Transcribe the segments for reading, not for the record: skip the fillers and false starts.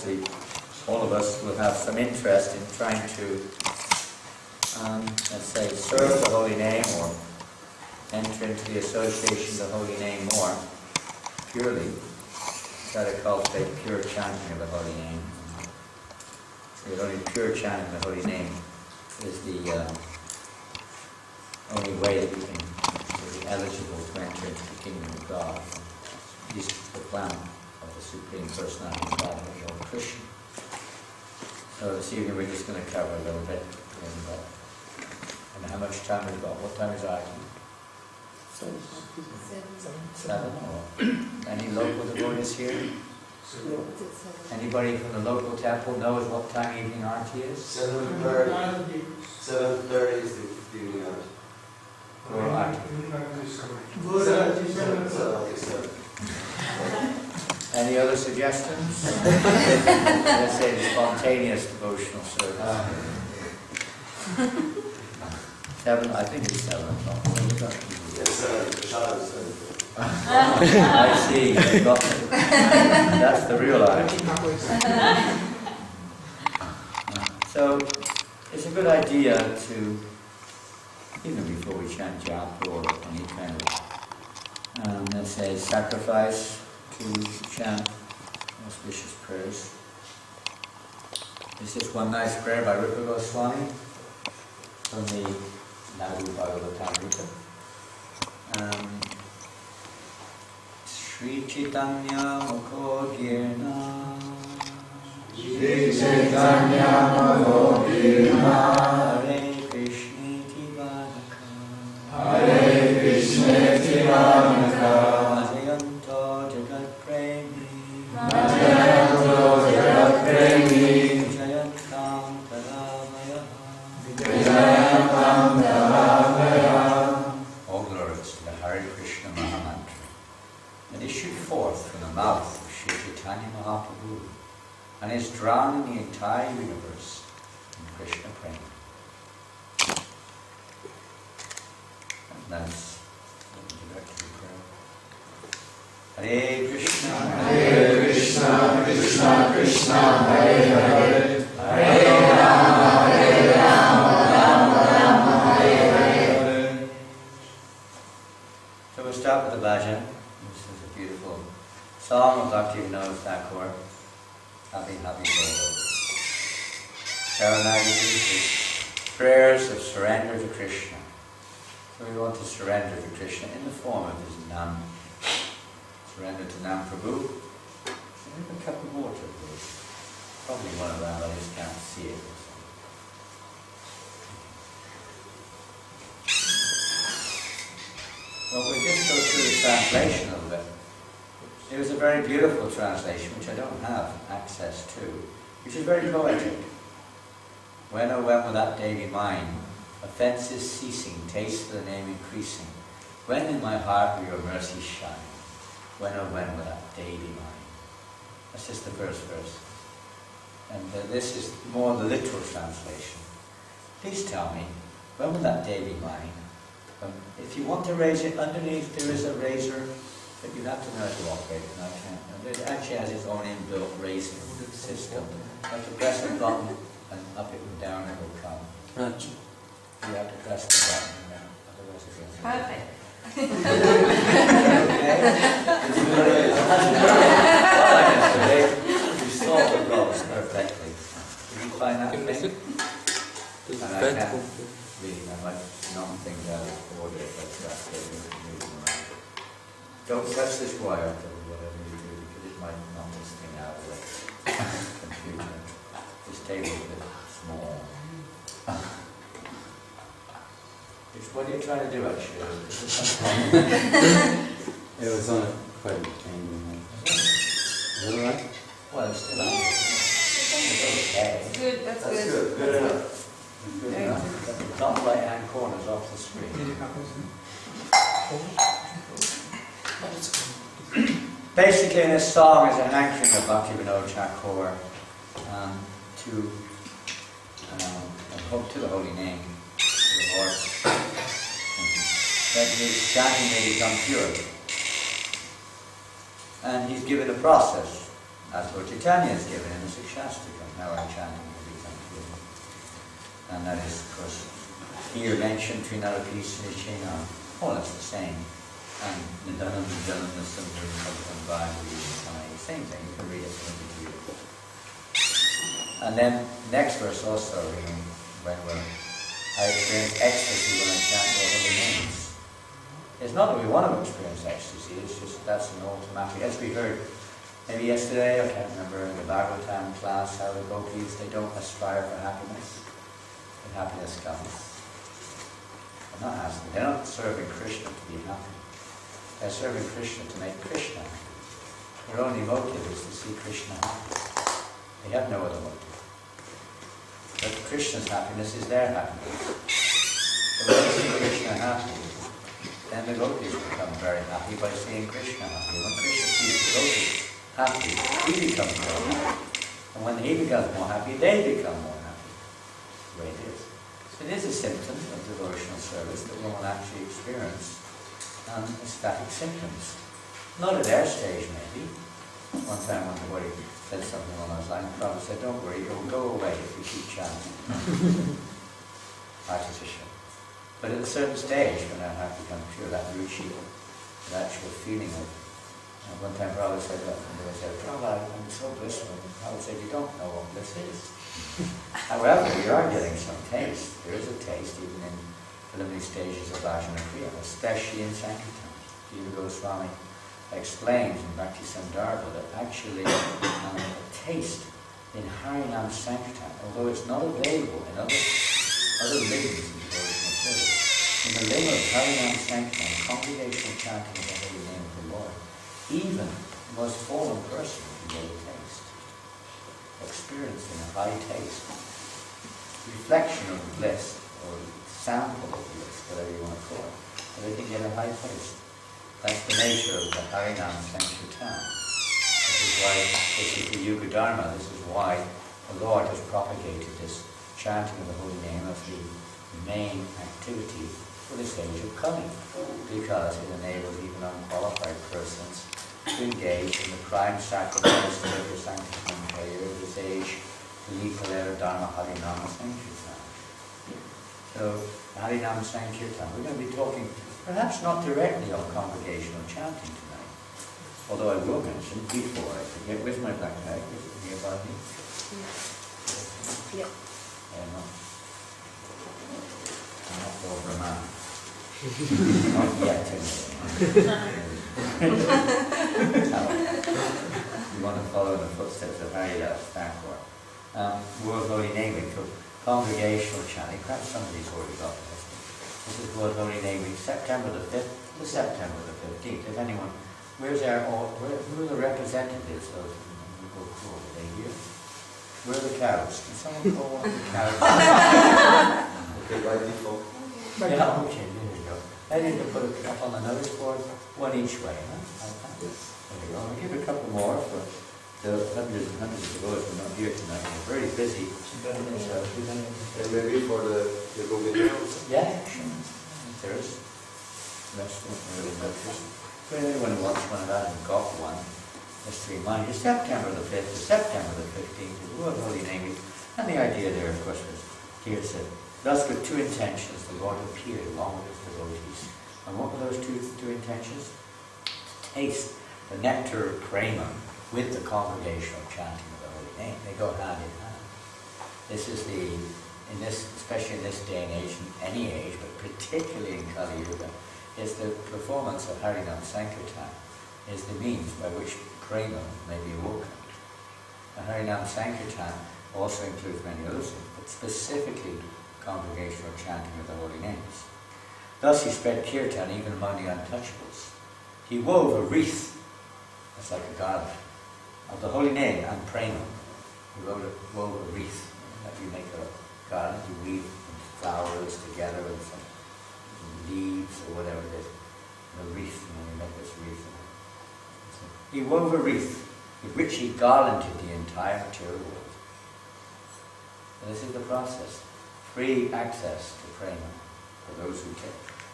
obviously all of us will have some interest in trying to, let's say, serve the holy name or enter into the association of the holy name more purely. Try to cultivate pure chanting of the holy name. So only pure chanting of the holy name is the only way that we can be eligible to enter into the kingdom of God. At least the plan of the Supreme Personality of God, Lord Krishna. So this evening we're just going to cover a little bit. And how much time we've got? What time is our tea? 7. Any local devotees here? Anybody from the local temple knows what time evening arti is? 7:30. 7:30 is the evening arti. Or arti. Any other suggestions? Let's say the spontaneous devotional service. 7, I think it's 7 o'clock. I see, you've got it. That's the real art. So, it's a good idea to, even before we chant japa or any kind of, let's say, sacrifice to chant auspicious prayers. This is one nice prayer by Rupa Goswami from the Nadu Bhagavatamrita. Sri Chaitanya Mukho Girna Sri Chaitanya Mukho Girna Hare Krishna Tivanaka Hare Krishna Tivanaka Najayanto Jagat Premi Najayanto Jagat Premi Jayantam Taravaya Jayantam Taravaya. All glories to the Hare Krishna Mahamantra that issued forth from the mouth of Sri Chaitanya Mahaprabhu and is drowning the entire universe in Krishna prema. And that's introductory prayer. Hare Krishna, Hare Krishna, Krishna Krishna, Hare Hare, Hare Rama, Hare Rama, Rama Rama, Hare Hare. So we'll start with the bhajan. This is a beautiful song of Bhaktivinoda Thakur. Happy, happy Bolo. Sharanagati is prayers of surrender to Krishna. So we want to surrender to Krishna in the form of his Nam. Surrender to Nam Prabhu. And a cup of water, please. Probably one around, I just can't see it. Well, we'll just go through the translation of it. It was a very beautiful translation, which I don't have access to, which is very poetic. When, oh when will that day be mine? Offences ceasing, taste for the name increasing. When in my heart will your mercy shine? When, oh when will that day be mine? That's just the first verse. And this is more the literal translation. Please tell me, when will that day be mine? If you want to raise it, underneath there is a razor, but you have to know how to operate it, and I can't. It actually has its own inbuilt raising system. You have to press the button, and up it and down it will come. Right. You have to press the button, and then otherwise it goes. Perfect. Okay? You solved the problems perfectly. Did you find that thing? And I can't read, I might knock things out of order, but that's moving around. Don't touch this wire or whatever you do, because it might knock this thing out of the computer. This table's a bit small. What are you trying to do actually? It was on a quite a tame. Is that alright? Well, it's still it's okay. Good, that's good. That's good. Good enough. Good enough. The top right-hand corner is off the screen. Basically, this song is a hankering of Bhaktivinoda Thakur to the holy name of the Lord, that his chanting may become pure. And he's given a process, as Lord Chaitanya has given him. Shastikam, how our chanting will become pure. And that is, of course, here mentioned Trinadapi Sinichena, all it's the same. And Nidanam, Nidanam, same thing, you can read it from the view. And then, next verse also, when I experience ecstasy when I chant the holy names. It's not that we want to experience ecstasy, it's just that's an automatic. As we heard maybe yesterday, I can't remember, in the Bhagavatam class, how the gopis, they don't aspire for happiness. And happiness comes. They're not asking, they're not serving Krishna to be happy. They're serving Krishna to make Krishna happy. Their only motive is to see Krishna happy. They have no other motive. But Krishna's happiness is their happiness. So when they see Krishna happy, then the gopis become very happy by seeing Krishna happy. When Krishna sees the gopis happy, he becomes more happy. And when he becomes more happy, they become more happy. That's the way it is. So it is a symptom of devotional service that one will actually experience ecstatic symptoms. Not at their stage, maybe. One time when the devotee said something along those lines, Prabhupada said, don't worry, it will go away if you keep chanting. Artificial. But at a certain stage, when our heart becomes pure, that ruchi, the actual feeling of... one time Prabhupada said that, and they said, Prabhupada, I'm so blissful. And Prabhupada said, you don't know what bliss is. However, you are getting some taste. There is a taste even in preliminary stages of Bhajana Kriya, especially in Sankirtan. Jiva Goswami explains in Bhakti Sandarbha that actually a taste in Harinam Sankirtan, although it's not available in other lings in devotional service, in the ling of Harinam Sankirtan, congregational chanting of the holy name of the Lord, even the most fallen person can get a taste, experiencing a high taste, reflection of bliss, or sample of bliss, whatever you want to call it, so they can get a high taste. That's the nature of the Harinam Sankirtan. This is why, this is the Yuga Dharma, this is why the Lord has propagated this chanting of the holy name as the main activity for this age of Kali, because it enables even unqualified persons to engage in the prime sacrifice of the Sankirtan prayer of this age, the Likalera Dharma Harinam Sankirtan. So, Harinam Sankirtan, we're going to be talking perhaps not directly on congregational chanting tonight, although I will mention before I forget, where's my black bag? Is it nearby me? Yeah. I'm not over a man. Not yet, you want to follow in the footsteps of Haridas Thakur. World Holy Name Week, so congregational chanting, perhaps somebody's already got this. This is World Holy Name Week, September the 5th to September the 15th. If anyone, who are the representatives of the Gokul? Are they here? Where are the cows? Can someone call one of the cows? Okay, by default. Yeah, okay, there you go. I need to put it up on the notice board, one each way, huh? There you go. I'll give a couple more for the hundreds and hundreds of those who are not here tonight. We're very busy. And maybe for the Govinda also? Yeah, sure. If there is. Rest of them really notice. For anyone who wants one of that and got one, just to remind you, September the 5th to September the 15th is World Holy Name Week. And the idea there, of course, was here said, thus with two intentions the Lord appeared along with his devotees. And what were those two intentions? To taste the nectar of prema with the congregational chanting of the holy name. They go hand in hand. This is especially in this day and age, in any age, but particularly in Kali Yuga, is the performance of Harinam Sankirtan is the means by which prema may be awoken. The Harinam Sankirtan also includes many other things, but specifically congregational chanting of the holy names. Thus he spread kirtan even among the untouchables. He wove a wreath, that's like a garland, of the holy name and prema. He wove a wreath. That you make a garland, you weave flowers together with some leaves or whatever it is. And a wreath, you make this wreath. So he wove a wreath with which he garlanded the entire material world. And this is the process. Free access to prema for those who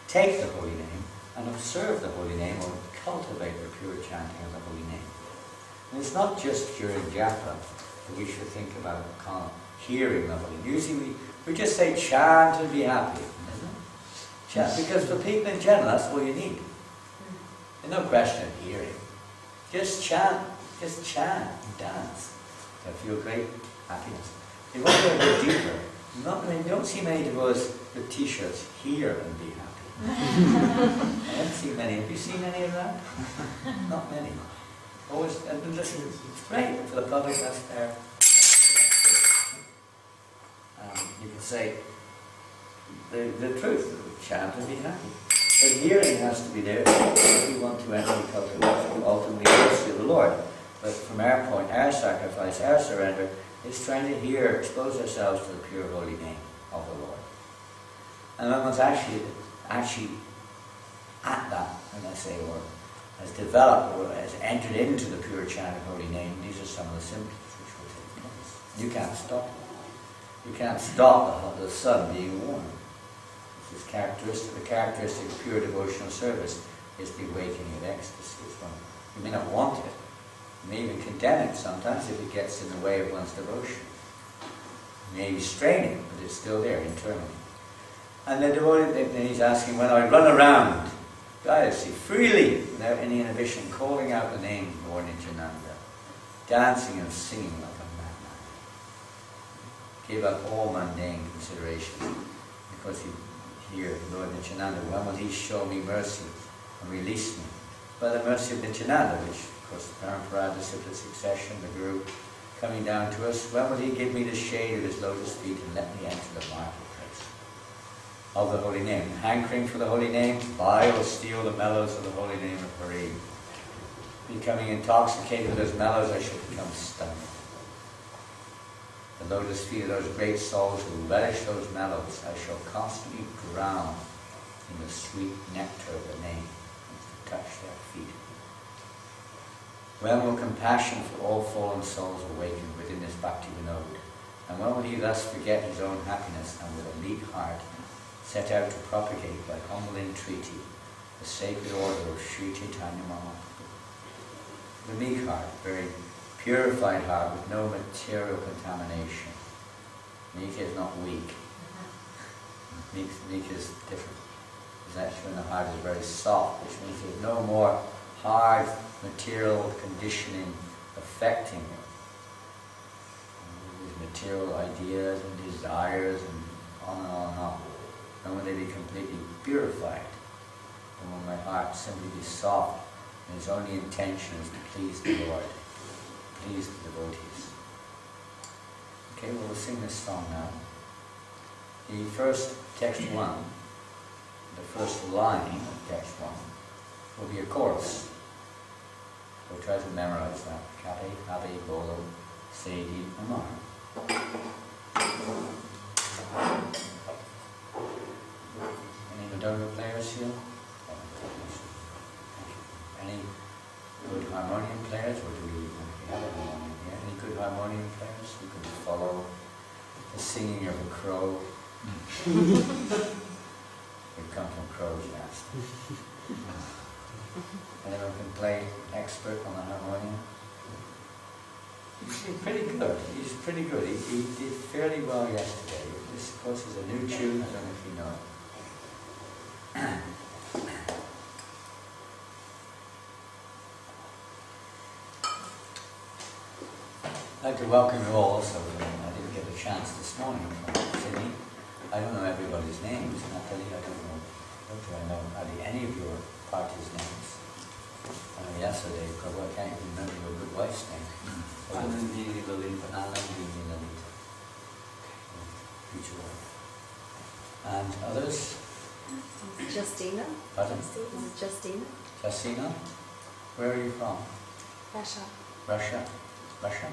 take the holy name and observe the holy name or cultivate the pure chanting of the holy name. And it's not just during japa So we should think about kind of hearing the holy. Usually we just say chant and be happy, isn't it? Chant, because for people in general, that's all you need. There's no question of hearing. Just chant and dance. You'll feel great happiness. If you want to go a bit deeper, you don't see many devotees with t-shirts, hear and be happy. I haven't seen many. Have you seen any of that? Not many. Always, and listen, it's great for the public, that's there. You can say the truth, chant and be happy. But hearing has to be there if we want to enter the culture, ultimately to the Lord. But from our point, our sacrifice, our surrender, is trying to hear, expose ourselves to the pure holy name of the Lord. And when one's actually at that, when I say, or has developed, or has entered into the pure chant of holy name, these are some of the symptoms which will take place. You can't stop it. You can't stop the sun being warm. This is characteristic. The characteristic of pure devotional service is the awakening of ecstasy. You may not want it. You may even condemn it sometimes if it gets in the way of one's devotion. You may restrain it, but it's still there internally. And the devotee, then he's asking, when I run around, joyously, freely, without any inhibition, calling out the name of Lord Nityananda, dancing and singing like a madman. Give up all mundane considerations, because here, Lord Nityananda, when will he show me mercy and release me? By the mercy of Nityananda, which, of course, the Parampara, disciplic succession, the Guru, coming down to us, when will he give me the shade of his lotus feet and let me enter the marketplace of the holy name? Hankering for the holy name, buy or steal the mellows of the holy name of Hari. Becoming intoxicated with those mellows, I shall become stunned. The lotus feet of those great souls who relish those mellows, I shall constantly drown in the sweet nectar of the name, and to touch their feet. When will compassion for all fallen souls awaken within this Bhakti Vinod? And when will he thus forget his own happiness and with a meek heart set out to propagate by humble entreaty the sacred order of Sri Chaitanya Mahaprabhu? The meek heart, very purified heart with no material contamination. Meek is not weak. Meek is different. It's actually when the heart is very soft, which means there's no more hard material conditioning affecting it. These material ideas and desires and on and on and on. And when they be completely purified, and when my heart simply be soft, and its only intention is to please the Lord, please the devotees. Okay, well, we'll sing this song now. The first text one, the first line of text one, will be a chorus. So try to memorize that. Kabe, Habe, Bolo, Sedi, Amar. Any Madonna players here? Any good harmonium players, or do we have a harmonium here? Any good harmonium players who can follow the singing of a crow? We come from crows nest. Anyone can play expert on the harmonium? He's pretty good. He's pretty good. He did fairly well yesterday. This, of course, is a new tune. I don't know if you know it. I'd like to welcome you all also. I didn't get a chance this morning from Sydney. I don't know everybody's names, Natalie. I don't know. Don't I know hardly any of your party's names? Yesterday, because I can't even remember your good wife's name. Anandini Lalita. Anandini Lalita. Future wife. And others? Justina. Pardon? Is it Justina? Justina? Where are you from? Russia. Russia? Russia?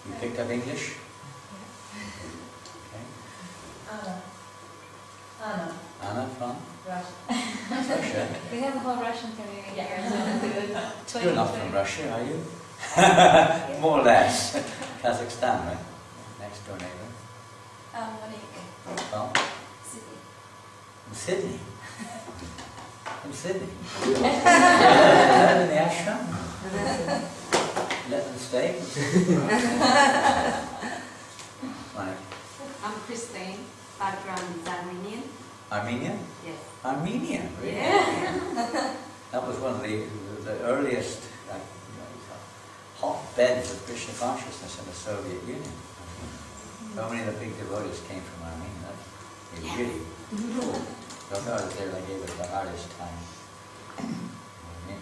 You picked up English? Okay. Anna. Anna. Anna from? Russia. Russia? We have a whole Russian community here. So You're not from Russia, are you? More or less. Kazakhstan, right? Next door neighbor. Monique. From? Sydney. From Sydney? From Sydney? Is that in the ashram? Let them stay. Right. I'm Christine. Background is Armenian. Armenian? Yes. Armenian, really? Yeah. That was one of the earliest hotbeds of Krishna consciousness in the Soviet Union. So many of the big devotees came from Armenia. That's really cool. So I thought they gave it the hardest time.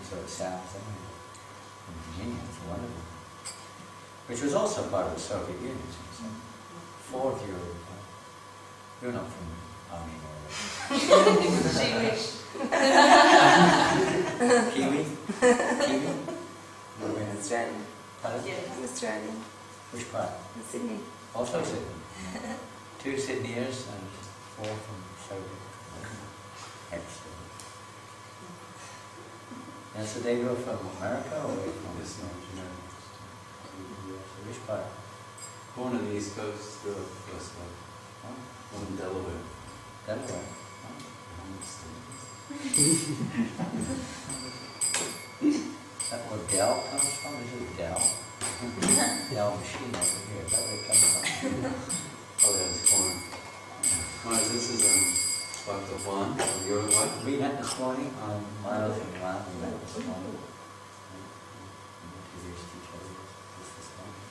So it sounds Armenian, it's wonderful. Which was also part of the Soviet Union. So 4 of you, you're not from Armenia. Jewish. Kiwi? Kiwi? Australian. Pardon? Yes. I'm Australian. Which part? In Sydney. Also Sydney. 2 Sydneyers and 4 from Soviet. Excellent. And so they go from America or from which part? Born on the East Coast, grew up West Coast. Born in Delaware. Delaware. That where Dell comes from? Is it Dell? Dell machine over here. Is that where it comes from? Oh, that's corn. Alright, this is Dr. Juan of Uruguay. We met this morning on Miles and Juan. We met this morning. We introduced each other just this morning.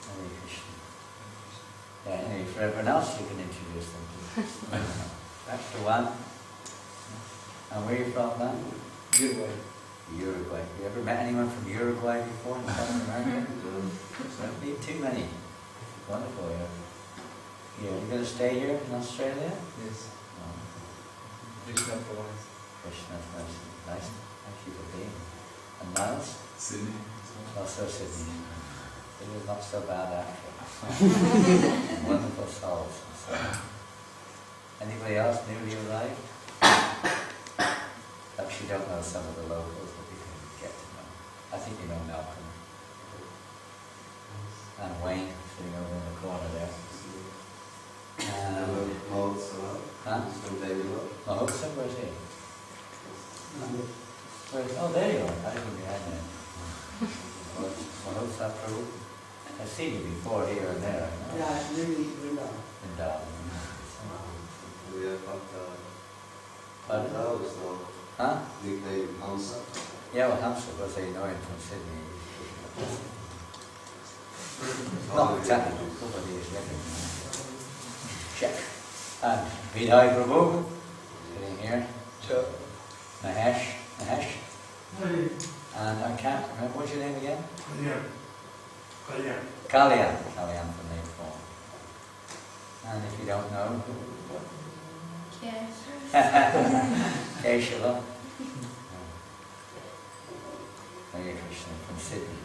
Hare Krishna. Yeah, anyway, for everyone else, you can introduce them. Dr. Juan. And where are you from, man? Uruguay. Uruguay. You ever met anyone from Uruguay before in South America? Don't need too many. Wonderful, yeah. Yeah, you going to stay here in Australia? Yes. No. Krishna provides. Krishna's mercy. Nice. Thank you for being. And Miles? Sydney. Also Sydney. It was not so bad after. Wonderful souls. So. Anybody else newly arrived? Perhaps you don't know some of the locals that we can get to know. I think you know Malcolm. And Wayne, sitting over in the corner there. Huh? Mahotsa, where's he? Oh, there you are. I didn't know you had that. Mahotsa Prabhu. I've seen you before here and there. Yeah, really, really. In Darwin. We have got Pardon? house now, Huh? nickname Hamsa. Yeah, well, Hamsa was they know him from Sydney. Not exactly. Nobody is living. Check. And Vidai Prabhu, sitting here. Sure. Mahesh. And I can't remember, what's your name again? Kalyan from Nepal. And if you don't know, Yes. Keshava. Hare Krishna from Sydney.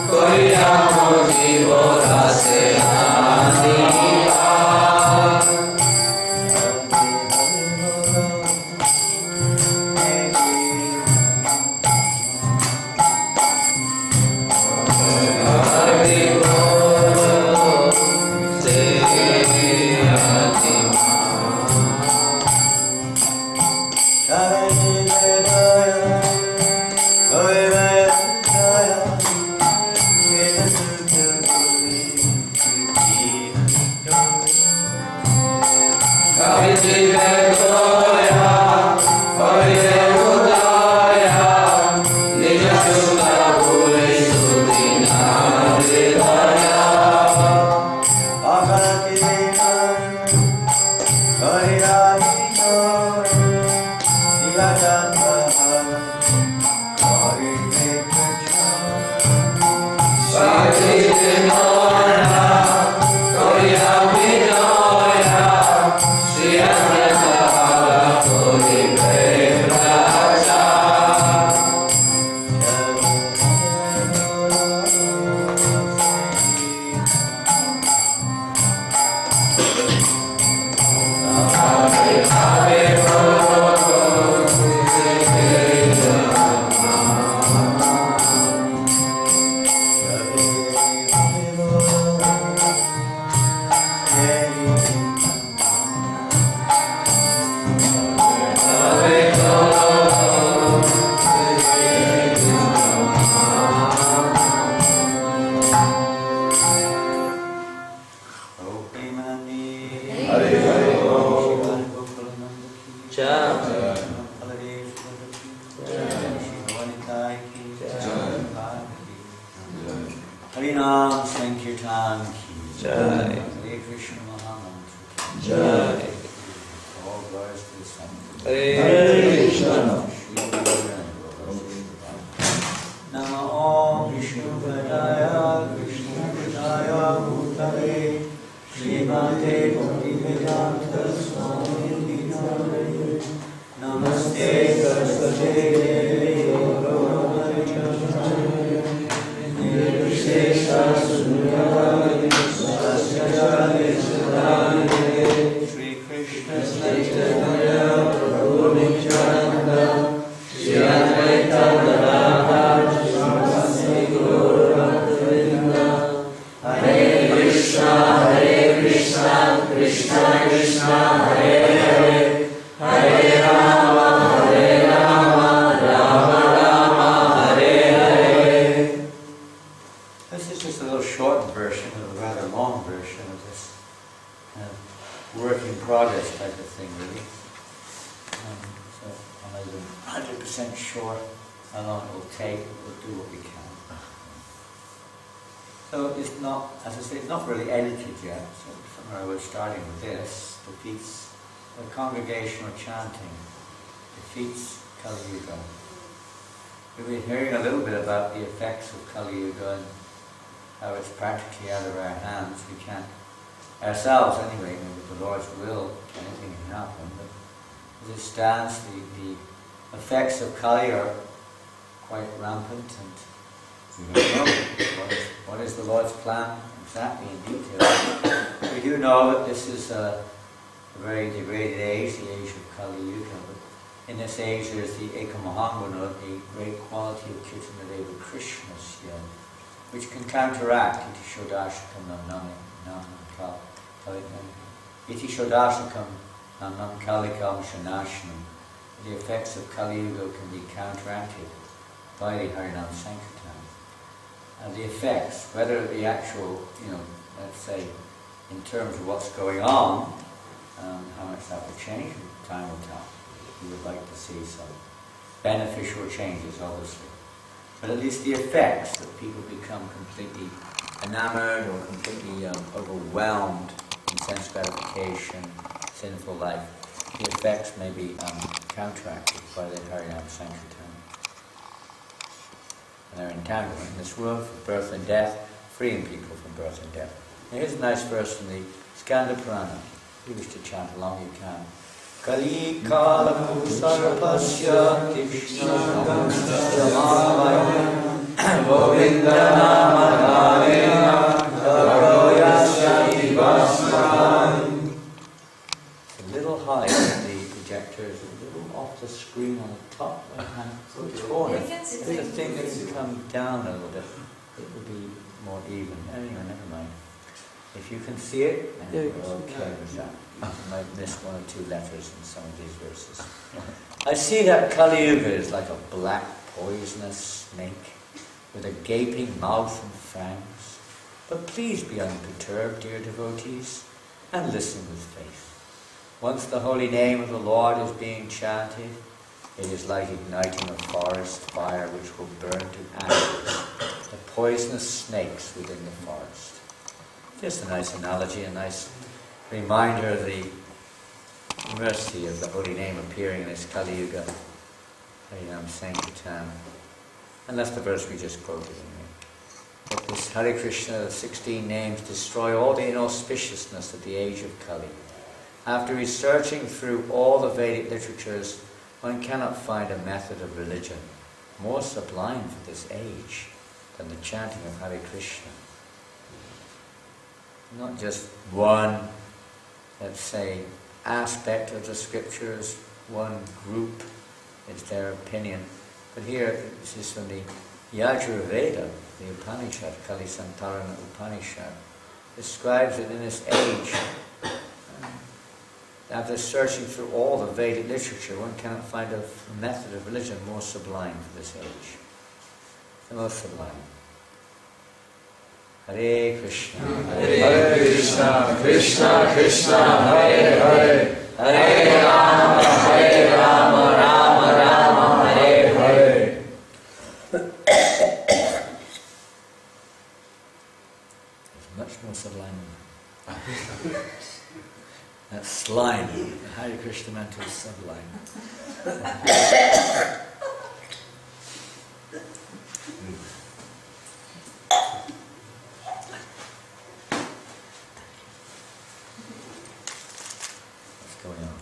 Koi Harinam Sankirtan ki Jai. Hare Krishna Mahamantra ki Jai. All glories to the Son. Hare Krishna. Nama Om Vishnu Padaya Krishna Padaya Bhutale Srimate Bhaktivedanta Swami Namaste Namaste Saraswate Devi Gauravani Chaturanga Nirvishesha Sunyavadi Sasyajali Siddhani Shri Krishna Chaitanya Prabhu Nityananda Shri Advaita Gadadhar Srimati Gaura Hare Krishna, Krishna Krishna, Hare Hare, Hare Rama, Rama Rama, Hare Hare. This is just a little short version of a rather long version of this work in progress type of thing, really. So I'm not even 100% sure how long it will take, but we'll do what we can. So it's not, as I say, it's not really edited yet. So somewhere I was starting with this, defeats the congregational chanting, defeats Kali Yuga. We've been hearing a little bit about the effects of Kali Yuga and how it's practically out of our hands. We can't, ourselves anyway, with the Lord's will, anything can happen. But as it stands, the effects of Kali are quite rampant, and we don't know what is the Lord's plan exactly in detail. We do know that this is a very degraded age, the age of Kali Yuga. But in this age there's the Ekamahangana, the great quality of Kirtanadeva Krishna's yen, which can counteract Iti Shodashakam Nam Iti Shodashakam Nam Kalikam Shanashanam. The effects of Kali Yuga can be counteracted by the Harinam Sankirtan. And the effects, whether the actual, let's say, in terms of what's going on, how much that will change, time will tell. We would like to see some beneficial changes, obviously. But at least the effects, that people become completely enamored or completely overwhelmed in sense gratification, sinful life, the effects may be counteracted by the Harinam Sankirtan. And they're entangled in this world for birth and death, freeing people from birth and death. Now here's a nice verse from the Skanda Purana. If you wish to chant along, you can. Kali Kalamu Sarvasya Krishna Gamsya Govinda Namadhavena Garoyasya Divasman. It's a little high in the projector, it's a little off the screen on the top right hand corner. It's a thing that can come down a little bit. It would be more even. Anyway, never mind. If you can see it, then we're okay with that. You might miss one or two letters in some of these verses. I see that Kali Yuga is like a black poisonous snake with a gaping mouth and fangs. But please be unperturbed, dear devotees, and listen with faith. Once the holy name of the Lord is being chanted, it is like igniting a forest fire which will burn to ashes the poisonous snakes within the forest. Just a nice analogy, a nice reminder of the mercy of the holy name appearing in this Kali Yuga, Harinam Sankirtan. And that's the verse we just quoted anyway. this Hare Krishna, the 16 names, destroy all the inauspiciousness of the age of Kali. After researching through all the Vedic literatures, one cannot find a method of religion more sublime for this age than the chanting of Hare Krishna. Not just one, let's say, aspect of the scriptures, one group, it's their opinion. But here, this is from the Yajurveda, the Upanishad, Kali Santarana Upanishad, describes it in this age. After searching through all the Vedic literature, one cannot find a method of religion more sublime for this age. The most sublime. Hare Krishna, Hare Krishna, Krishna Krishna, Hare Hare, Hare Rama, Rama Rama, Hare Hare. It's much more sublime than that. That's slime. The Hare Krishna mantra is sublime. What's going on?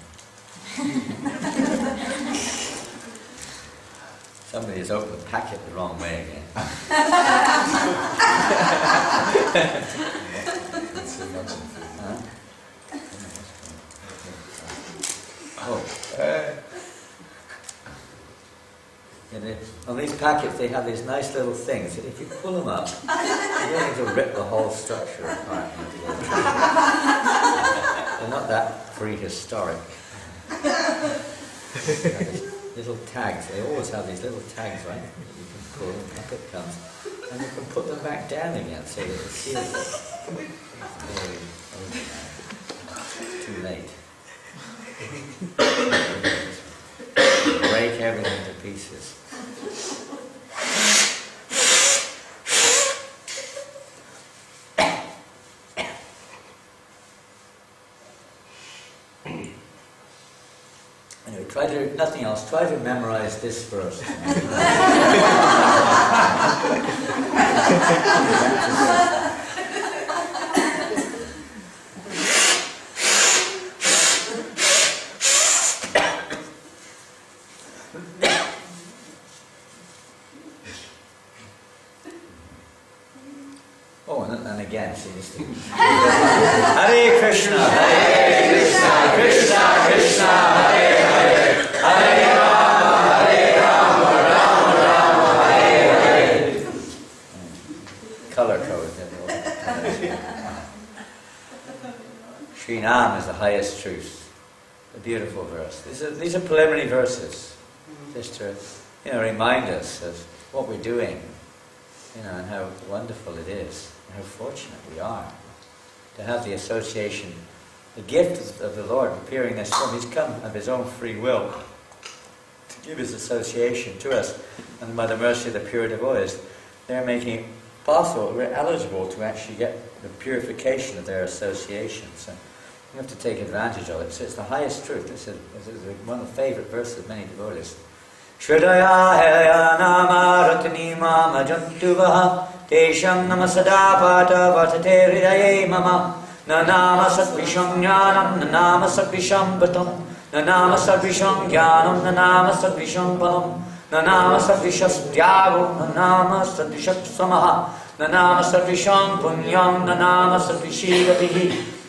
Somebody has opened the packet the wrong way again. Huh? Oh. Yeah, on these packets they have these nice little things that if you pull them up, you don't need to rip the whole structure apart. They're not that prehistoric. Little tags, they always have these little tags, right? That you can pull and up it comes. And you can put them back down again so that the seal is too late. Break everything to pieces. Anyway, try to, if nothing else, try to memorize this verse. Oh, and again, see this thing. Hare Krishna, Hare Krishna, Krishna Krishna, Hare Hare, Hare Rama, Rama Hare Hare. Color code. Sri Nam is the highest truth. A beautiful verse. These are preliminary verses, just to remind us of what we're doing, and how wonderful it is, and how fortunate we are to have the association, the gift of the Lord appearing in this form. He's come of His own free will to give His association to us, and by the mercy of the pure devotees, they're making it possible. We're eligible to actually get the purification of their association. So we have to take advantage of it. So it's the highest truth. This is one of the favorite verses of many devotees. Shridaya helaya nama ratni mama jantuvaha tesham namasada pata vatate hridaye mama nanama sadvisham jnanam nanama sadvisham batam nanama sadvisham jnanam nanama sadvisham balam nanama sadvishas tyago nanama sadvishas samaha nanama sadvisham punyam nanama sadvishigatihi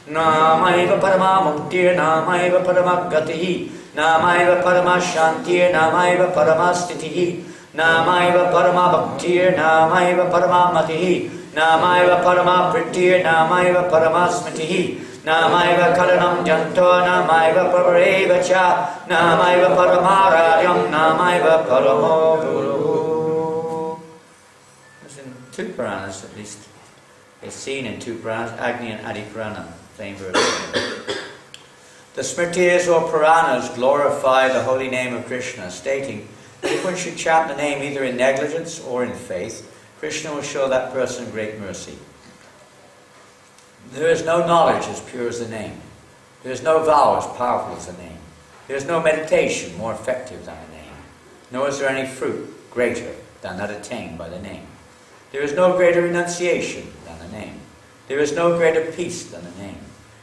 namayva parama muktir namayva parama gatihi Namayva parama shantir, namayva parama stitihi, namayva parama bhaktir, namayva parama matihi, namayva parama pritir, namayva parama smitihi, namayva karanam janto, namayva parareva cha, namayva parama radyam, namayva paramo guru. It's in two Puranas at least. It's seen in two Puranas, Agni and Adi Purana, same verse. The Smritis or Puranas glorify the holy name of Krishna, stating that if one should chant the name either in negligence or in faith, Krishna will show that person great mercy. There is no knowledge as pure as the name. There is no vow as powerful as the name. There is no meditation more effective than the name. Nor is there any fruit greater than that attained by the name. There is no greater renunciation than the name. There is no greater peace than the name.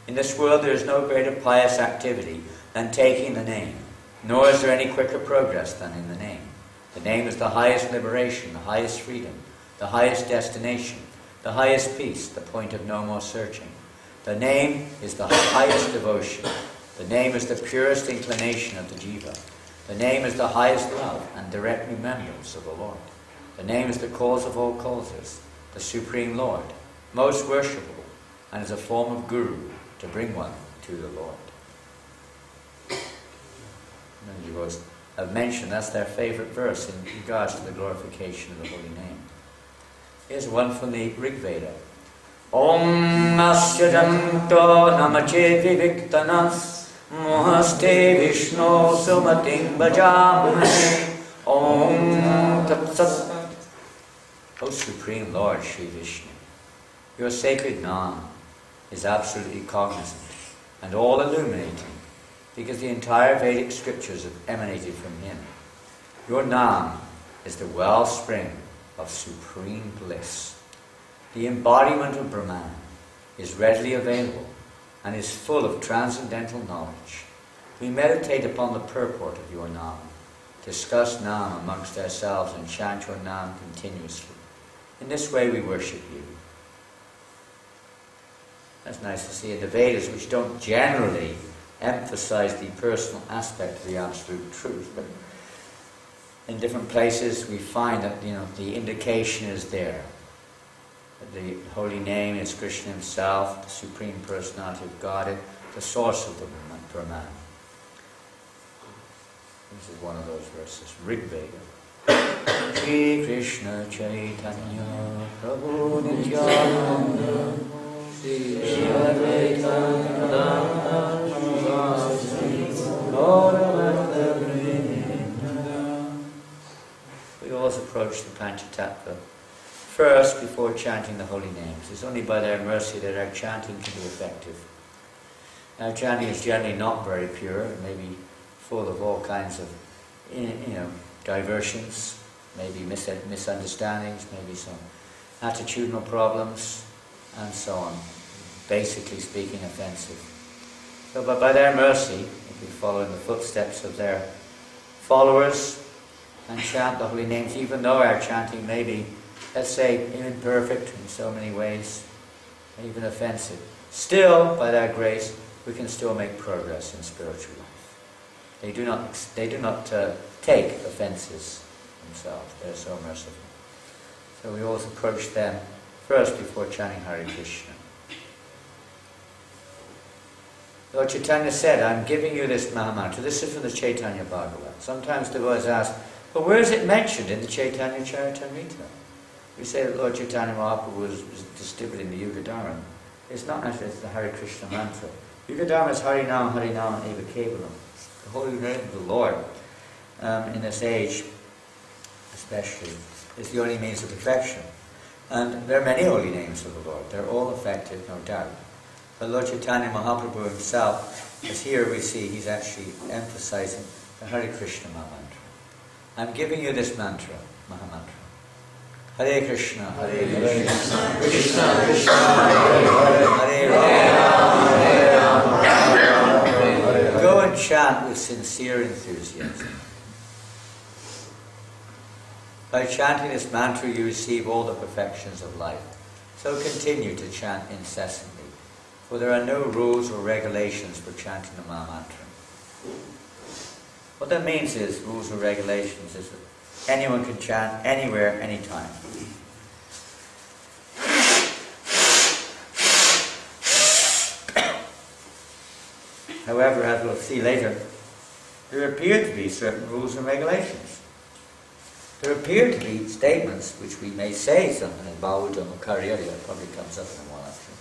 In this world there is no greater pious activity than taking the name, nor is there any quicker progress than in the name. The name is the highest liberation, the highest freedom, the highest destination, the highest peace, the point of no more searching. The name is the highest devotion. The name is the purest inclination of the jiva. The name is the highest love and direct remembrance of the Lord. The name is the cause of all causes, the Supreme Lord, most worshipable, and is a form of guru to bring one to the Lord. Many devotees have mentioned that's their favorite verse in regards to the glorification of the holy name. Here's one from the Rig Veda. Om Asya Janto Namache Viviktanas Mohaste Vishnu Sumating Bhajamane Om Tat Sat. O Supreme Lord Sri Vishnu, your sacred Naam is absolutely cognizant and all illuminating, because the entire Vedic scriptures have emanated from him. Your Naam is the wellspring of supreme bliss. The embodiment of Brahman is readily available and is full of transcendental knowledge. We meditate upon the purport of your Naam, discuss Naam amongst ourselves and chant your Naam continuously. In this way we worship you. That's nice to see in the Vedas, which don't generally emphasize the personal aspect of the absolute truth, but in different places we find that the indication is there. The holy name is Krishna himself, the Supreme Personality of Godhead, the source of the Brahman. This is one of those verses, Rig Veda. Shri Krishna Chaitanya Prabhu Nityananda Shri Advaita Gadadhara We always approach the Panchatattva first before chanting the holy names. It's only by their mercy that our chanting can be effective. Our chanting is generally not very pure. It may be full of all kinds of diversions, maybe misunderstandings, maybe some attitudinal problems, and so on. Basically speaking, offensive. So, but by their mercy, if we follow in the footsteps of their followers and chant the holy names, even though our chanting may be, let's say, imperfect in so many ways, even offensive, still, by their grace, we can still make progress in spiritual life. They do not take offenses themselves. They're so merciful. So we always approach them first before chanting Hare Krishna. Lord Chaitanya said, I'm giving you this Mahamantra. This is from the Chaitanya Bhagavat. Sometimes the boys ask, but where is it mentioned in the Chaitanya Charitamrita? We say that Lord Chaitanya Mahaprabhu was distributing the Yuga Dharma. It's not actually, it's the Hare Krishna mantra. Yuga Dharma is Harinam, Eva Kevalam. The holy name of the Lord, in this age especially, is the only means of perfection. And there are many holy names of the Lord. They're all effective, no doubt. But Lord Chaitanya Mahaprabhu himself, as here we see, he's actually emphasizing the Hare Krishna Mahamantra. I'm giving you this mantra, Mahamantra. Hare Krishna, Hare Krishna, Krishna Krishna, Hare Rama, Hare Rama. Go and chant with sincere enthusiasm. By chanting this mantra, you receive all the perfections of life. So continue to chant incessantly, for there are no rules or regulations for chanting the Mahamantra. What that means is, rules or regulations, is that anyone can chant anywhere, anytime. However, as we'll see later, there appear to be certain rules and regulations. There appear to be statements which we may say something in Bhagavatam or Kariyari, that probably comes up in a while actually.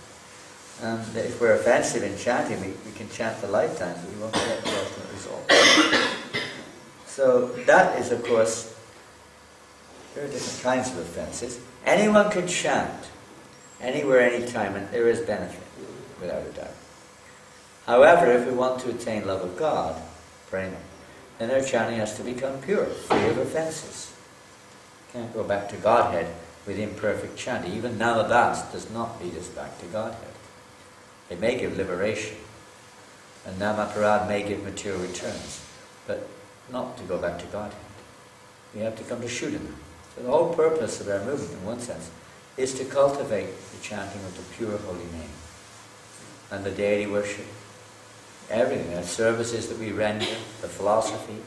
That if we're offensive in chanting, we can chant for lifetime, but we won't get the ultimate result. So that is, of course, there are different kinds of offenses. Anyone can chant anywhere, anytime, and there is benefit, without a doubt. However, if we want to attain love of God, prema, then our chanting has to become pure, free of offenses. Can't go back to Godhead with imperfect chanting. Even none of that does not lead us back to Godhead. It may give liberation, and Namaparad may give material returns, but not to go back to Godhead. We have to come to Shuddhana. So the whole purpose of our movement, in one sense, is to cultivate the chanting of the pure holy name and the deity worship. Everything, the services that we render, the philosophy,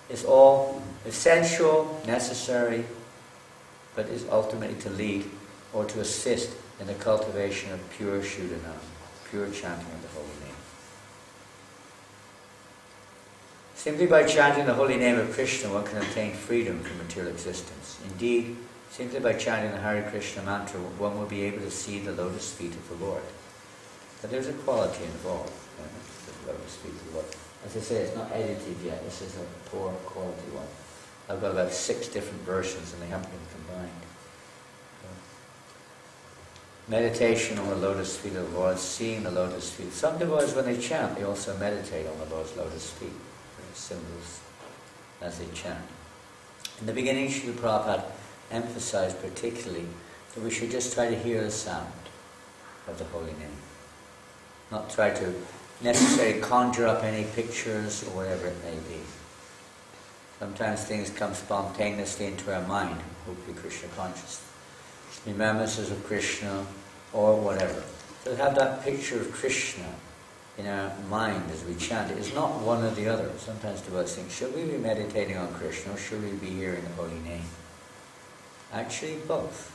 is all essential, necessary, but is ultimately to lead or to assist in the cultivation of pure Shuddhana, pure chanting of the holy name. Simply by chanting the holy name of Krishna, one can obtain freedom from material existence. Indeed, simply by chanting the Hare Krishna mantra, one will be able to see the lotus feet of the Lord. But there's a quality involved, the lotus feet of the Lord. As I say, it's not edited yet. This is a poor quality one. I've got about 6 different versions and they haven't been combined. Meditation on the lotus feet of the Lord, seeing the lotus feet. Some devotees, when they chant, they also meditate on the Lord's lotus feet. Symbols as they chant. In the beginning, Srila Prabhupada emphasized particularly that we should just try to hear the sound of the holy name. Not try to necessarily conjure up any pictures or whatever it may be. Sometimes things come spontaneously into our mind, hopefully Krishna consciousness. Remembrances of Krishna or whatever. So to have that picture of Krishna in our mind as we chant it is not one or the other. Sometimes devotees think, should we be meditating on Krishna or should we be hearing the holy name? Actually both.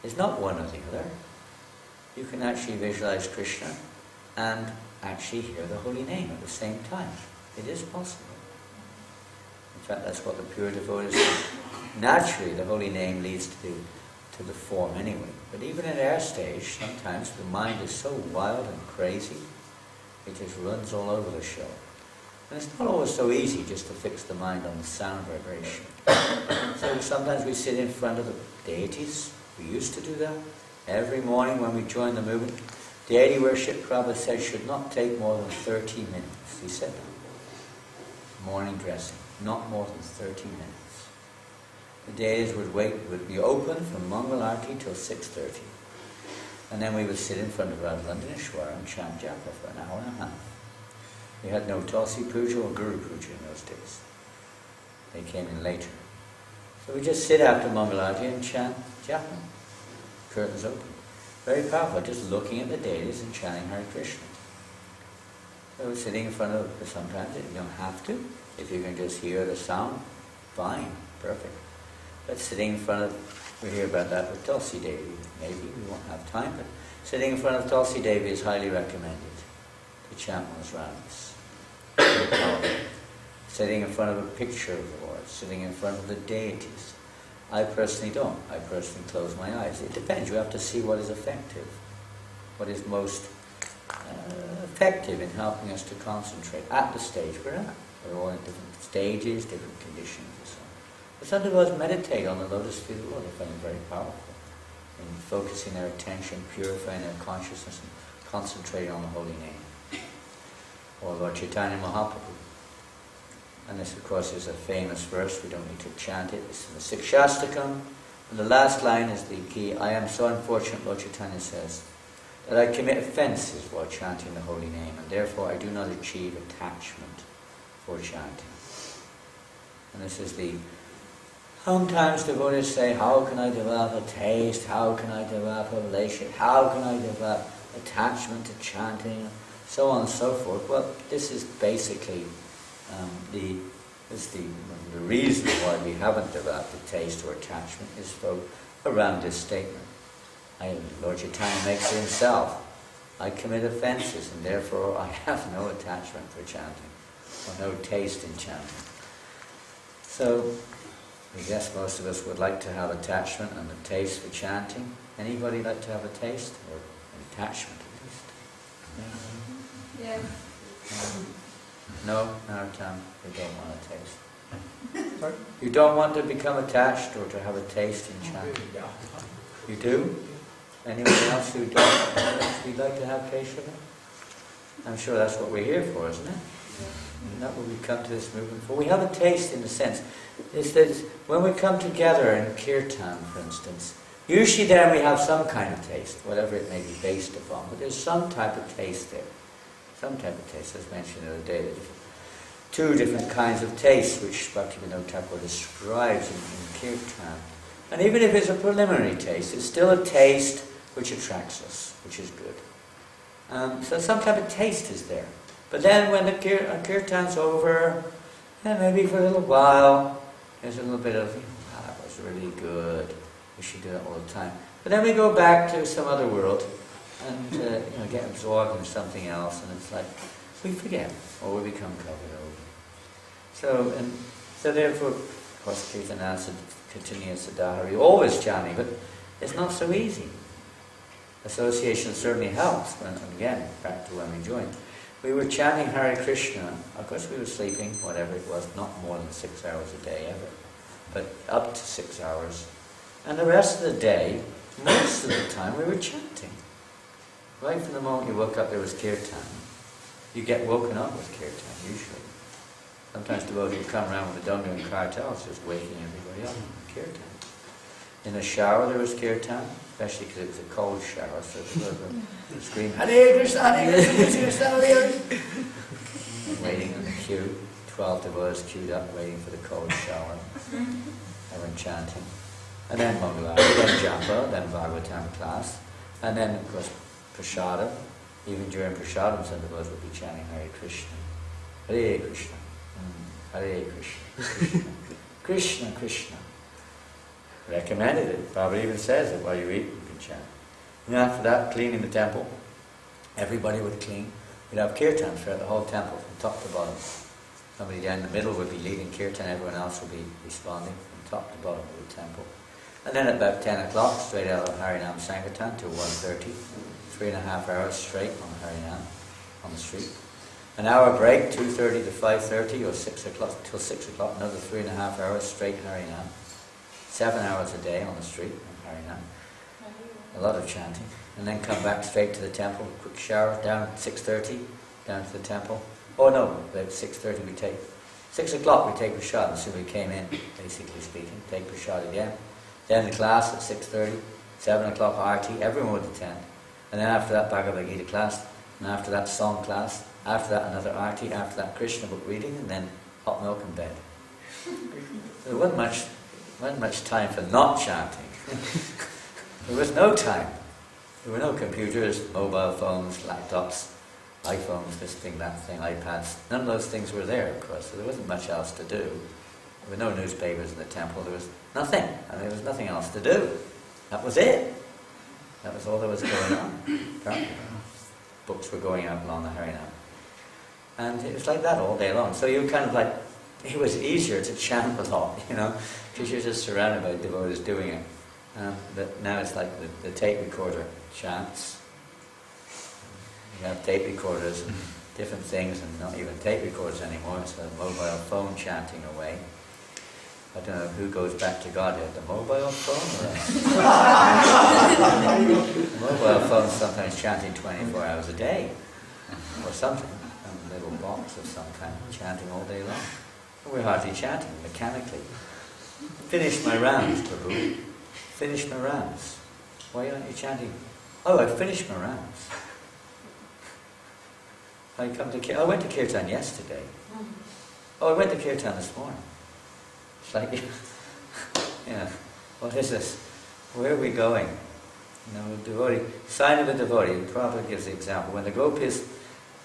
It's not one or the other. You can actually visualize Krishna and actually hear the holy name at the same time. It is possible. In fact, that's what the pure devotees do. Naturally, the holy name leads to the form anyway. But even at our stage, sometimes the mind is so wild and crazy, it just runs all over the show. And it's not always so easy just to fix the mind on the sound vibration. So sometimes we sit in front of the deities. We used to do that. Every morning when we join the movement, deity worship, Prabhupada said, should not take more than 30 minutes. He said that. Morning dressing, not more than 30 minutes. The deities would be open from Mangal Arati till 6:30. And then we would sit in front of Radha Ishwara and chant japa for an hour and a half. We had no Tulsi Puja or Guru Puja in those days. They came in later. So we just sit after Mangalarti and chant japa. Curtains open. Very powerful, just looking at the deities and chanting Hare Krishna. So sitting in front of, sometimes you don't have to. If you can just hear the sound, fine, perfect. But sitting in front of, we hear about that with Tulsi Devi. Maybe we won't have time, but sitting in front of Tulsi Devi is highly recommended to chant one's rounds. Sitting in front of a picture of the Lord, sitting in front of the deities. I personally don't. I personally close my eyes. It depends. You have to see what is effective, what is most effective in helping us to concentrate at the stage we're at. We're all in different stages, different conditions, and so on. But some of us meditate on the lotus feet of the Lord. I find it very powerful in focusing their attention, purifying their consciousness, and concentrating on the holy name. Or Lord Chaitanya Mahaprabhu. And this, of course, is a famous verse. We don't need to chant it. It's in the ISKCON. And the last line is the key. I am so unfortunate, Lord Chaitanya says, that I commit offences while chanting the holy name, and therefore I do not achieve attachment for chanting. And this is the... Sometimes devotees say, how can I develop a taste? How can I develop a relationship? How can I develop attachment to chanting? So on and so forth. Well, this is basically the reason why we haven't developed a taste or attachment is around this statement. Lord Chaitanya makes it himself. I commit offences and therefore I have no attachment for chanting, or no taste in chanting. So, I guess most of us would like to have attachment and a taste for chanting. Anybody like to have a taste or an attachment at least? Yeah. No, Narottam, you don't want a taste. Sorry? You don't want to become attached or to have a taste in chanting? You do? Anyone else who don't? You'd like to have taste of it? I'm sure that's what we're here for, isn't it? Isn't that what we come to this movement for? We have a taste in the sense, is that when we come together in kirtan, for instance, Usually then we have some kind of taste, whatever it may be based upon, but there's some type of taste there. Some type of taste, as mentioned the other day, that two different kinds of taste which Bhaktivinoda Thakur describes in Kirtan. And even if it's a preliminary taste, it's still a taste which attracts us, which is good. So some type of taste is there. But then when the Kirtan's over, then maybe for a little while, there's a little bit of, that was really good, we should do that all the time. But then we go back to some other world and get absorbed in something else, and it's like we forget or we become covered over. So therefore, of course, Kirtanasa, Continua Sadhari, always chanting, but it's not so easy. Association certainly helps. When, again, back to when we joined, we were chanting Hare Krishna. Of course, we were sleeping, whatever it was, not more than 6 hours a day ever, but up to 6 hours. And the rest of the day, most of the time, we were chanting. Right from the moment you woke up, there was kirtan. You get woken up with kirtan, usually. Sometimes devotees would come around with a dunga and cartels, just waking everybody up. Kirtan. In the shower, there was kirtan, especially because it was a cold shower, so people would scream, Hare Krishna, Hare Krishna, Krishna, Hare Krishna. Waiting in the queue, 12 devotees queued up, waiting for the cold shower. Everyone chanting. And then Mangalara, then Japa, then Bhagavatam class, and then, of course, Prasadam. Even during Prasadam, some devotees would be chanting Hare Krishna. Hare Krishna. Hare Krishna. Krishna, Krishna. Recommended it. Prabhupada even says that while you eat, you can chant. And after that, cleaning the temple. Everybody would clean. We'd have kirtan throughout the whole temple, from top to bottom. Somebody down in the middle would be leading kirtan, everyone else would be responding from top to bottom of the temple. And then at about 10 o'clock, straight out of Harinam Sankirtan till 1:30, 3.5 hours straight on Harinam, on the street. An hour break, 2:30 to 5:30, or 6 o'clock till 6 o'clock, another 3.5 hours straight Harinam. 7 hours a day on the street on Harinam. A lot of chanting. And then come back straight to the temple, quick shower, down at 6:30, down to the temple. Oh no, about 6:30 we take, 6 o'clock we take prasad, as soon as we came in, basically speaking, take prasad again. Then the class at 6:30, 7 o'clock arti, everyone would attend. And then after that Bhagavad Gita class, and after that song class, after that another arti, after that Krishna book reading, and then hot milk in bed. There wasn't much time for not chanting. There was no time. There were no computers, mobile phones, laptops, iPhones, this thing, that thing, iPads. None of those things were there, of course, so there wasn't much else to do. There were no newspapers in the temple, there was nothing. There was nothing else to do. That was it. That was all there was going on. Books were going out along the Harinam. And it was like that all day long. So you kind of like, it was easier to chant a lot, because you're just surrounded by devotees doing it. But now it's like the tape recorder chants. You have tape recorders and different things, and not even tape recorders anymore. It's a mobile phone chanting away. I don't know who goes back to Godhead, the mobile phone or the mobile phone sometimes chanting 24 hours a day or something. A little box of some kind, chanting all day long. We're hardly chanting, mechanically. Finish my rounds, Prabhu. Finish my rounds. Why aren't you chanting? Oh, I finished my rounds. I went to Kirtan yesterday. Oh, I went to Kirtan this morning. It's like, what is this? Where are we going? Devotee, sign of a devotee. Prabhupada gives the example. When the gopis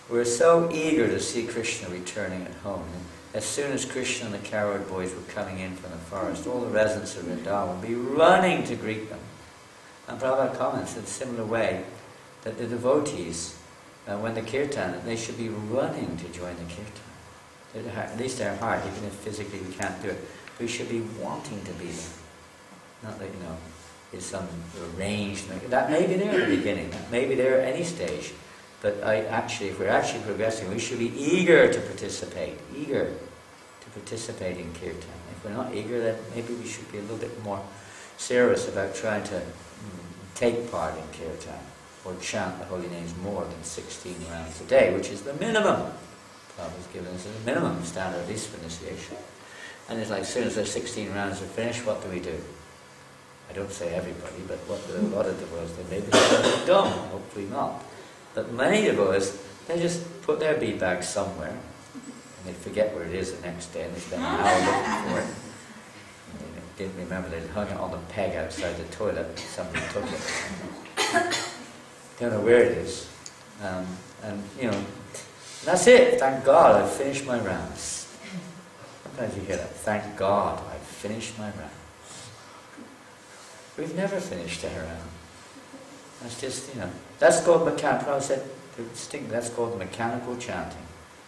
were so eager to see Krishna returning at home, as soon as Krishna and the cowherd boys were coming in from the forest, all the residents of Vrindavan would be running to greet them. And Prabhupada comments in a similar way that the devotees, when the kirtan, they should be running to join the kirtan. At least their heart, even if physically we can't do it, we should be wanting to be there. Not that, it's some arrangement. That may be there at the beginning, that may be there at any stage. But if we're actually progressing, we should be eager to participate in kirtan. If we're not eager, then maybe we should be a little bit more serious about trying to take part in kirtan, or chant the holy names more than 16 rounds a day, which is the minimum. Prabhupada's given us a minimum standard, at least for initiation. And it's like, as soon as the 16 rounds are finished, what do? I don't say everybody, but a lot of devotees, they maybe they're dumb, hopefully not. But many devotees, they just put their bead bag somewhere, and they forget where it is the next day, and they spend an hour looking for it. And they didn't remember they'd hung it on the peg outside the toilet, and somebody took it. Don't know where it is. And you know, that's it. Thank God I've finished my rounds. Sometimes you hear that. Thank God I've finished my rounds. We've never finished our round. That's just, you know, that's called mechanical. I said, that's called mechanical chanting.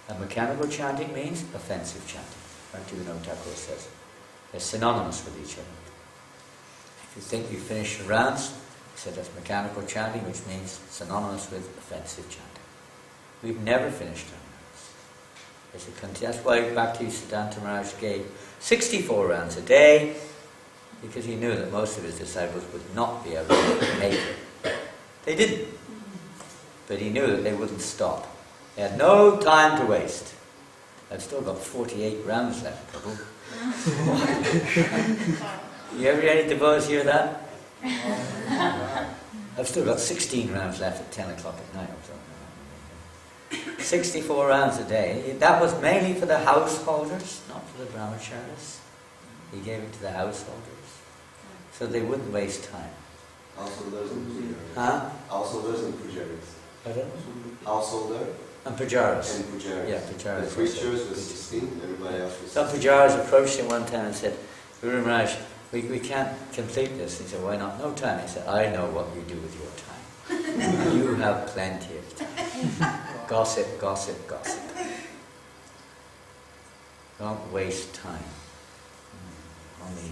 And mechanical chanting means offensive chanting. Bhaktivinoda Thakur says. They're synonymous with each other. If you think you finished your rounds, he said that's mechanical chanting, which means synonymous with offensive chanting. We've never finished our rounds. That's why Bhaktisiddhanta Maharaj gave 64 rounds a day, because he knew that most of his disciples would not be able to make it. They didn't. But he knew that they wouldn't stop. They had no time to waste. I've still got 48 rounds left, Prabhu. You ever any devotees hear that? I've still got 16 rounds left at 10 o'clock at night. 64 rounds a day. That was mainly for the householders, not for the brahmacharis. He gave it to the householders, so they wouldn't waste time. Householders and pujaris. Huh? Householders and pujaris. Pardon? Householder And pujaris. and pujaris. Yeah, pujaris. The preachers was 16, everybody else was 16. Some pujaris approached him one time and said, Guru Maharaj, we can't complete this. He said, why not? No time. He said, I know what you do with your time. You have plenty of time. Gossip, gossip, gossip. Don't waste time. Only,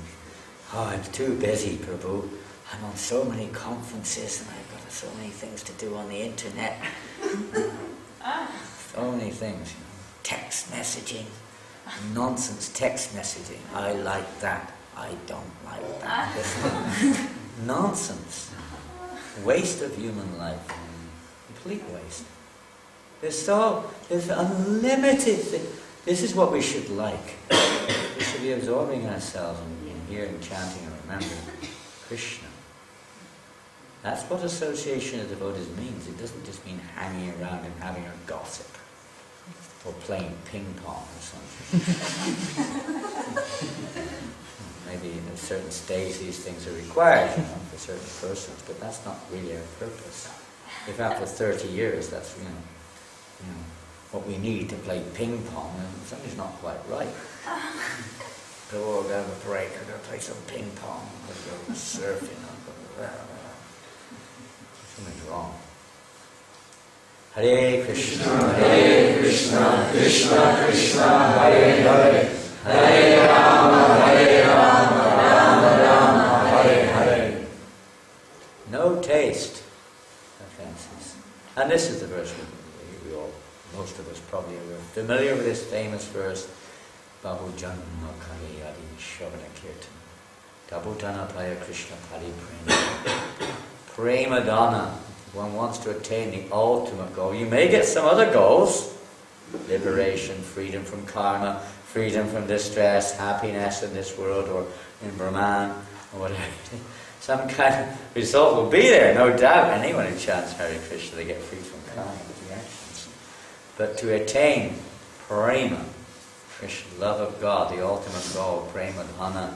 I'm too busy, Prabhu. I'm on so many conferences and I've got so many things to do on the internet. So many things. You know. Text messaging. Nonsense text messaging. I like that. I don't like that. Nonsense. Waste of human life. Complete waste. There's unlimited. This is what we should like. We should be absorbing ourselves in hearing, chanting, and remembering Krishna. That's what association of devotees means. It doesn't just mean hanging around and having a gossip or playing ping pong or something. Maybe in a certain stage these things are required, you know, for certain persons, but that's not really our purpose. If after 30 years that's, you know, what we need to play ping pong, and something's not quite right. So we'll go have a break, we're going to play some ping pong, we'll go surfing, something's wrong. Hare Krishna, Krishna Krishna, Hare Hare, Hare Rama, Rama Rama, Hare Hare. No taste offenses. And this is the verse most of us probably are familiar with this famous verse, Bahu Janma Kali Adi Shavana Kirtan. Tabutana Playa Krishna Pali Prema. Prema Dana. One wants to attain the ultimate goal. You may get some other goals. Liberation, freedom from karma, freedom from distress, happiness in this world or in Brahman or whatever. Some kind of result will be there, no doubt. Anyone who chants Hare Krishna, they get free from karma. But to attain prema, Krishna, love of God, the ultimate goal, prema dhana,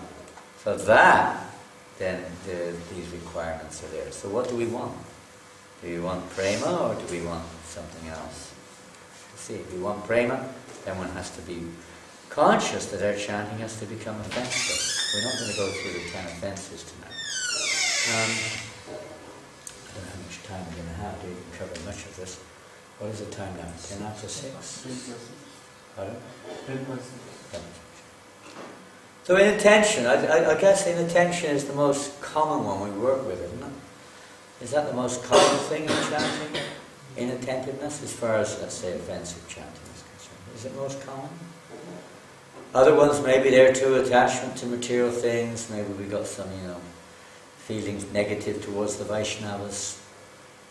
for that, then these requirements are there. So what do we want? Do we want prema or do we want something else? See, if we want prema, then one has to be conscious that our chanting has to become offensive. We're not going to go through the 10 offenses tonight. I don't know how much time we're going to have to even cover much of this. What is the time now? 10 after 6? Pardon? 10%. So inattention, I guess inattention is the most common one we work with, isn't it? Is that the most common thing in chanting? Inattentiveness, as far as, let's say, offensive chanting is concerned. Is it most common? Other ones, maybe there too, attachment to material things. Maybe we got some, feelings negative towards the Vaishnavas.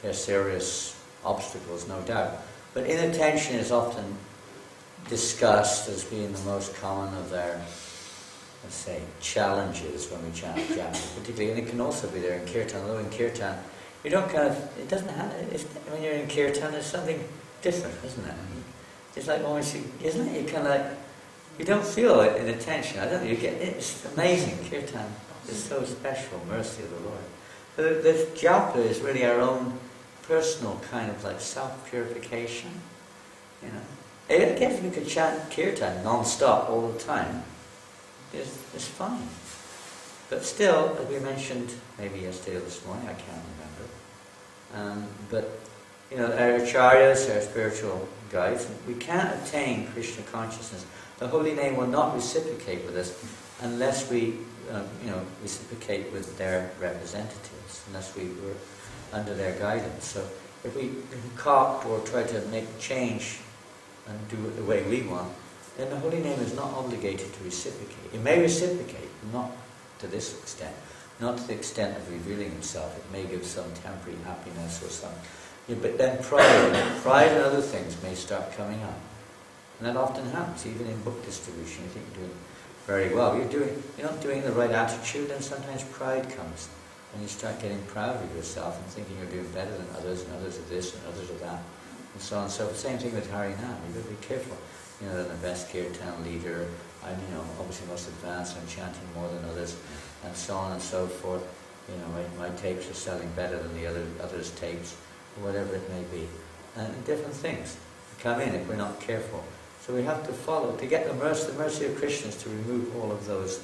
They're serious obstacles, no doubt. But inattention is often discussed as being the most common of their let's say, challenges when we chant Japa, particularly, and it can also be there in Kirtan. Although in Kirtan, you don't kind of, it doesn't have, when you're in Kirtan, there's something different, isn't it? It's like almost, isn't it? You kind of like, you don't feel it in the tension. I don't know, you get, it's amazing, Kirtan is so special, mercy of the Lord. The Japa is really our own personal kind of like self-purification, you know. I guess we could chant Kirtan non-stop all the time. It's fine. But still, as we mentioned maybe yesterday or this morning, I can't remember. But, you know, our acharyas, our spiritual guides, we can't attain Krishna consciousness. The holy name will not reciprocate with us unless we, reciprocate with their representatives, unless we were under their guidance. So if we concoct or try to make change and do it the way we want, then the holy name is not obligated to reciprocate. It may reciprocate, not to this extent, not to the extent of revealing himself. It may give some temporary happiness or some, but then pride and other things may start coming up. And that often happens, even in book distribution. You think you're doing very well. You're not doing the right attitude, and sometimes pride comes. And you start getting proud of yourself and thinking you're doing better than others, and others are this and others are that, and so on. So same thing with Harinam. You've got to be careful. You know, the best Kirtan leader, I'm, obviously most advanced, I'm chanting more than others, and so on and so forth. You know, my tapes are selling better than the others' tapes, or whatever it may be. And different things come in if we're not careful. So we have to follow, to get the mercy of Krishna is to remove all of those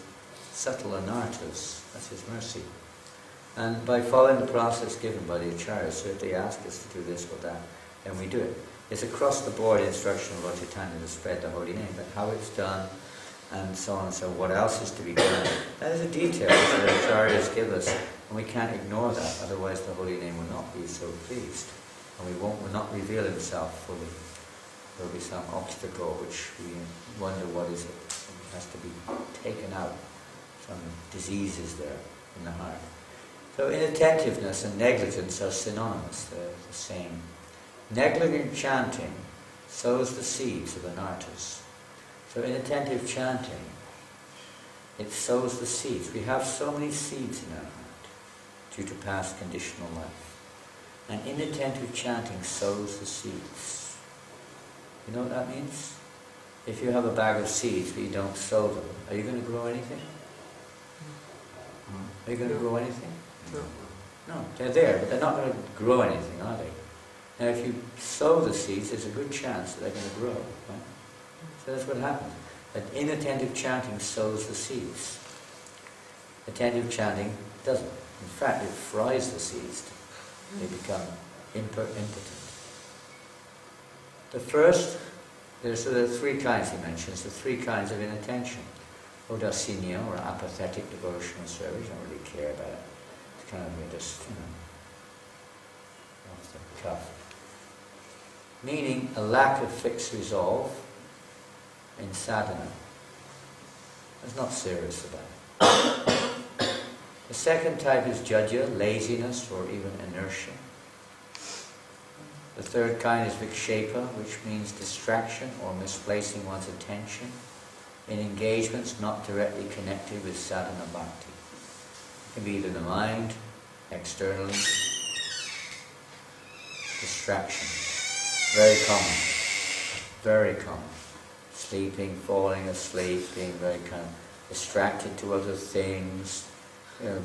subtle anarthas. That's his mercy. And by following the process given by the acharyas, so if they ask us to do this or that, then we do it. It's across the board instruction of Lord Chaitanya to spread the holy name, but how it's done, and so on and so on, what else is to be done, that is a detail that the acharyas give us, and we can't ignore that, otherwise the holy name will not be so pleased, and will not reveal himself fully. There will be some obstacle which we wonder what is it, it has to be taken out, some diseases there in the heart. So inattentiveness and negligence are synonymous, they're the same. Negligent chanting sows the seeds of anarthas. So inattentive chanting, it sows the seeds. We have so many seeds in our heart due to past conditional life. And inattentive chanting sows the seeds. You know what that means? If you have a bag of seeds but you don't sow them, are you going to grow anything? Are you going to grow anything? No, they're there, but they're not going to grow anything, are they? Now if you sow the seeds, there's a good chance that they're going to grow. Right? So that's what happens. That inattentive chanting sows the seeds. Attentive chanting doesn't. In fact, it fries the seeds. They become impotent. The first, there are three kinds he mentions, the three kinds of inattention. Udasinya, or apathetic devotional service, I don't really care about it. It's kind of just, off the cuff. Meaning a lack of fixed resolve in sadhana. It's not serious about it. The second type is jajya, laziness or even inertia. The third kind is vikshepa, which means distraction or misplacing one's attention in engagements not directly connected with sadhana bhakti. It can be either the mind, externally, distraction. Very common. Very common. Sleeping, falling asleep, being very kind of distracted to other things,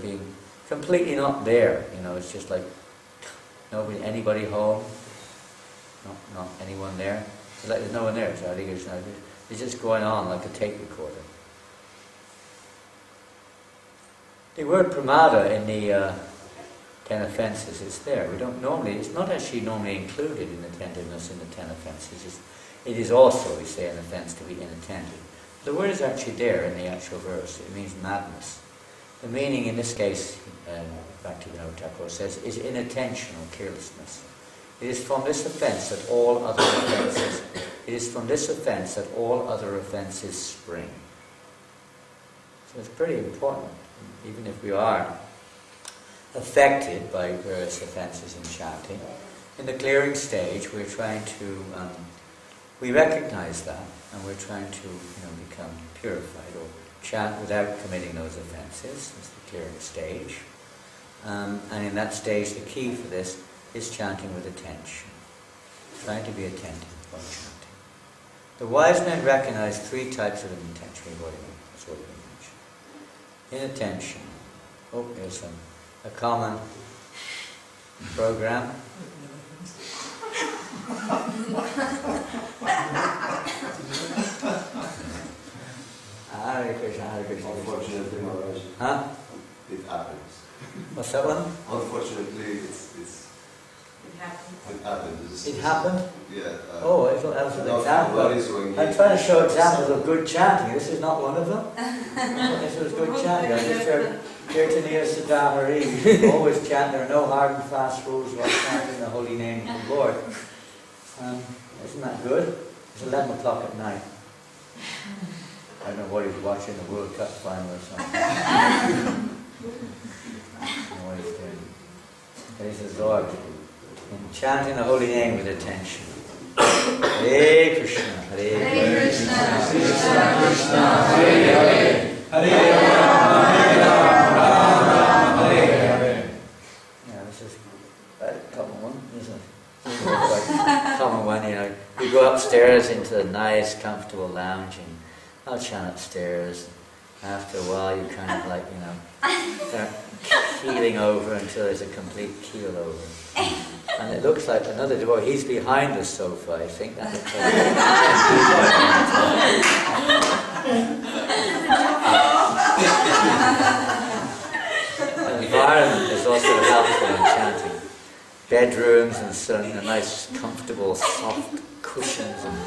being completely not there. It's just like anybody home, not anyone there. It's like there's no one there. So I think it's just going on like a tape recorder. The word pramada in the 10 offences is there. It's not actually normally included in attentiveness in the 10 offences. It is also, we say, an offence to be inattentive. The word is actually there in the actual verse. It means madness. The meaning in this case, Bhaktivinoda Thakur says, is inattention or carelessness. It is from this offence that all other offences. It is from this offence that all other offences spring. So it's pretty important, even if we are affected by various offences in chanting. In the clearing stage, we're trying to, we recognize that, and we're trying to, become purified or chant without committing those offences. It's the clearing stage. And in that stage, the key for this is chanting with attention. Trying to be attentive while chanting. The wise men recognize 3 types of intention. We've already mentioned. Inattention. Oh, here's a common program. Hare Krishna, Hare Krishna. Unfortunately, Maharaj, Huh? it happens. What's that one? Unfortunately, It happened. it happens. It happened? Yeah. Oh, I thought that was an not example. worries when I'm you- trying to show examples of good chanting. This is not one of them. This was good chanting. I just heard Kirtaniya Siddhamari always chant. There are no hard and fast rules while chanting the holy name of the Lord. Isn't that good? It's 11 o'clock at night. I don't know what he's watching, the World Cup final or something. I don't know what he's doing. But he's absorbed in chanting the holy name with attention. Hare Krishna, Hare Krishna, Krishna Krishna, Hare Hare, Hare Rama, Hare Hare. Yeah, this is a common one, isn't it? Quite common one, you know. You go upstairs into a nice, comfortable lounge and I'll chant upstairs. After a while, you kind of like, you know, start keeling over until there's a complete keel over. And it looks like another door. He's behind the sofa, I think. That looks like the environment is also helpful in chanting. Bedrooms and some nice, comfortable, soft cushions and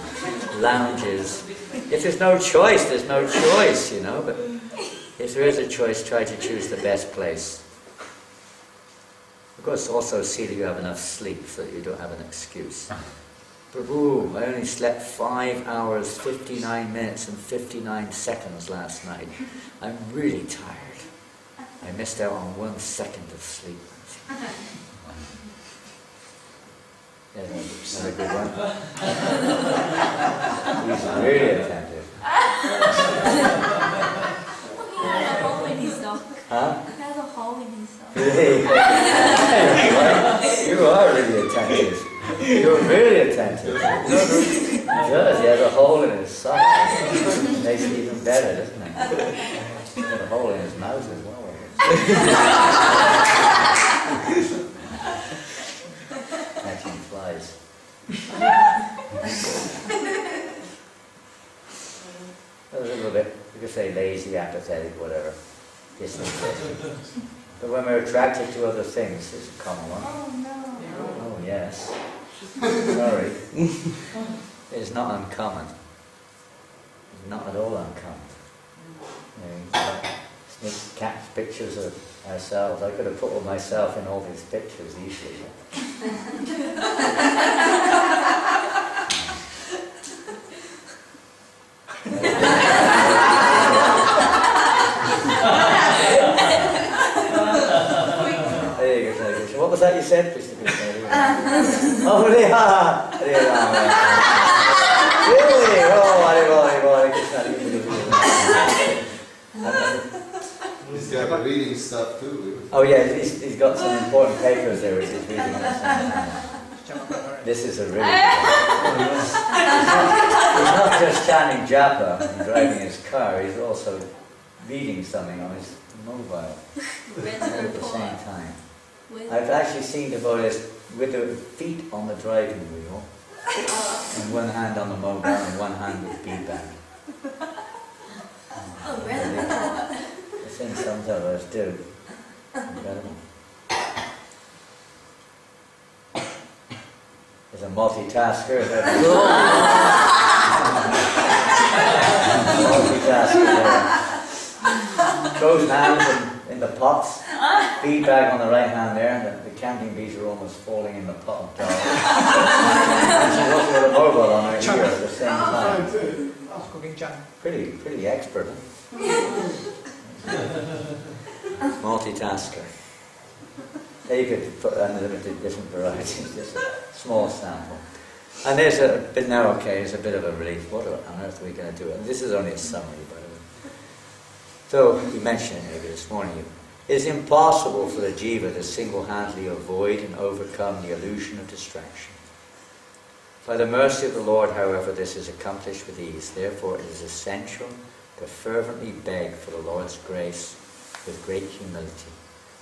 lounges. If there's no choice, there's no choice, you know. But if there is a choice, try to choose the best place. Of course, also see that you have enough sleep so that you don't have an excuse. Prabhu, I only slept 5 hours, 59 minutes and 59 seconds last night. I'm really tired. I missed out on 1 second of sleep. Yeah, that's a good one. He's really attentive. He has a hole in his sock. Huh? He has a hole in his sock. Really? You are really attentive. You're really attentive. He does. He has a hole in his sock. Makes it even better, doesn't it? He's got a hole in his mouth as well. Catching flies. A little bit, you could say lazy, apathetic, whatever. Disinterested. But when we're attracted to other things, it's a common one. Oh no. Oh yes. Sorry. It's not uncommon. It's not at all uncommon. You know, sneak cat pictures of ourselves. I could have put all myself in all these pictures easily. What was that you said, Krishna Krishna? Oh, Hare Rama. Hare Rama. Really? Oh, Hare Rama, Hare Krishna. He's got reading stuff too. Oh yeah, he's got some important papers there which he's reading. This is a really he's not just chanting japa and driving his car, he's also reading something on his mobile all at the same time. I've actually seen devotees with their feet on the driving wheel and one hand on the mobile and one hand with feedback. Oh, really? I think some of us do. Incredible. There's a multitasker. Multitasker there. Throws hands in the pots. Feedback on the right hand there, and the canting bees are almost falling in the pot of dal. And she's also got a mobile on her ear at the same time. Pretty expert, huh? Multitasker. There you could put unlimited different varieties, just a small sample. And there's a bit now, okay, it's a bit of a relief. What on earth are we going to do? And this is only a summary, by the way. Though we mentioned it maybe this morning, it is impossible for the jiva to single-handedly avoid and overcome the illusion of distraction. By the mercy of the Lord, however, this is accomplished with ease. Therefore, it is essential to fervently beg for the Lord's grace with great humility.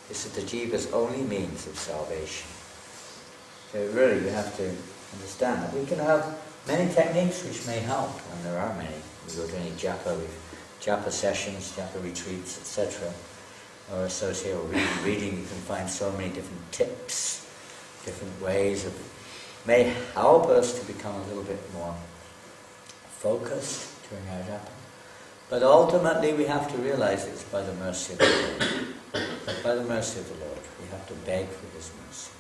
This is the jiva's only means of salvation. So really, you have to understand that we can have many techniques which may help, and there are many. We go to any japa sessions, japa retreats, etc., or associated with reading, you can find so many different tips, different ways of may help us to become a little bit more focused during our japa. But ultimately we have to realize it's by the mercy of the Lord. But by the mercy of the Lord, we have to beg for His mercy.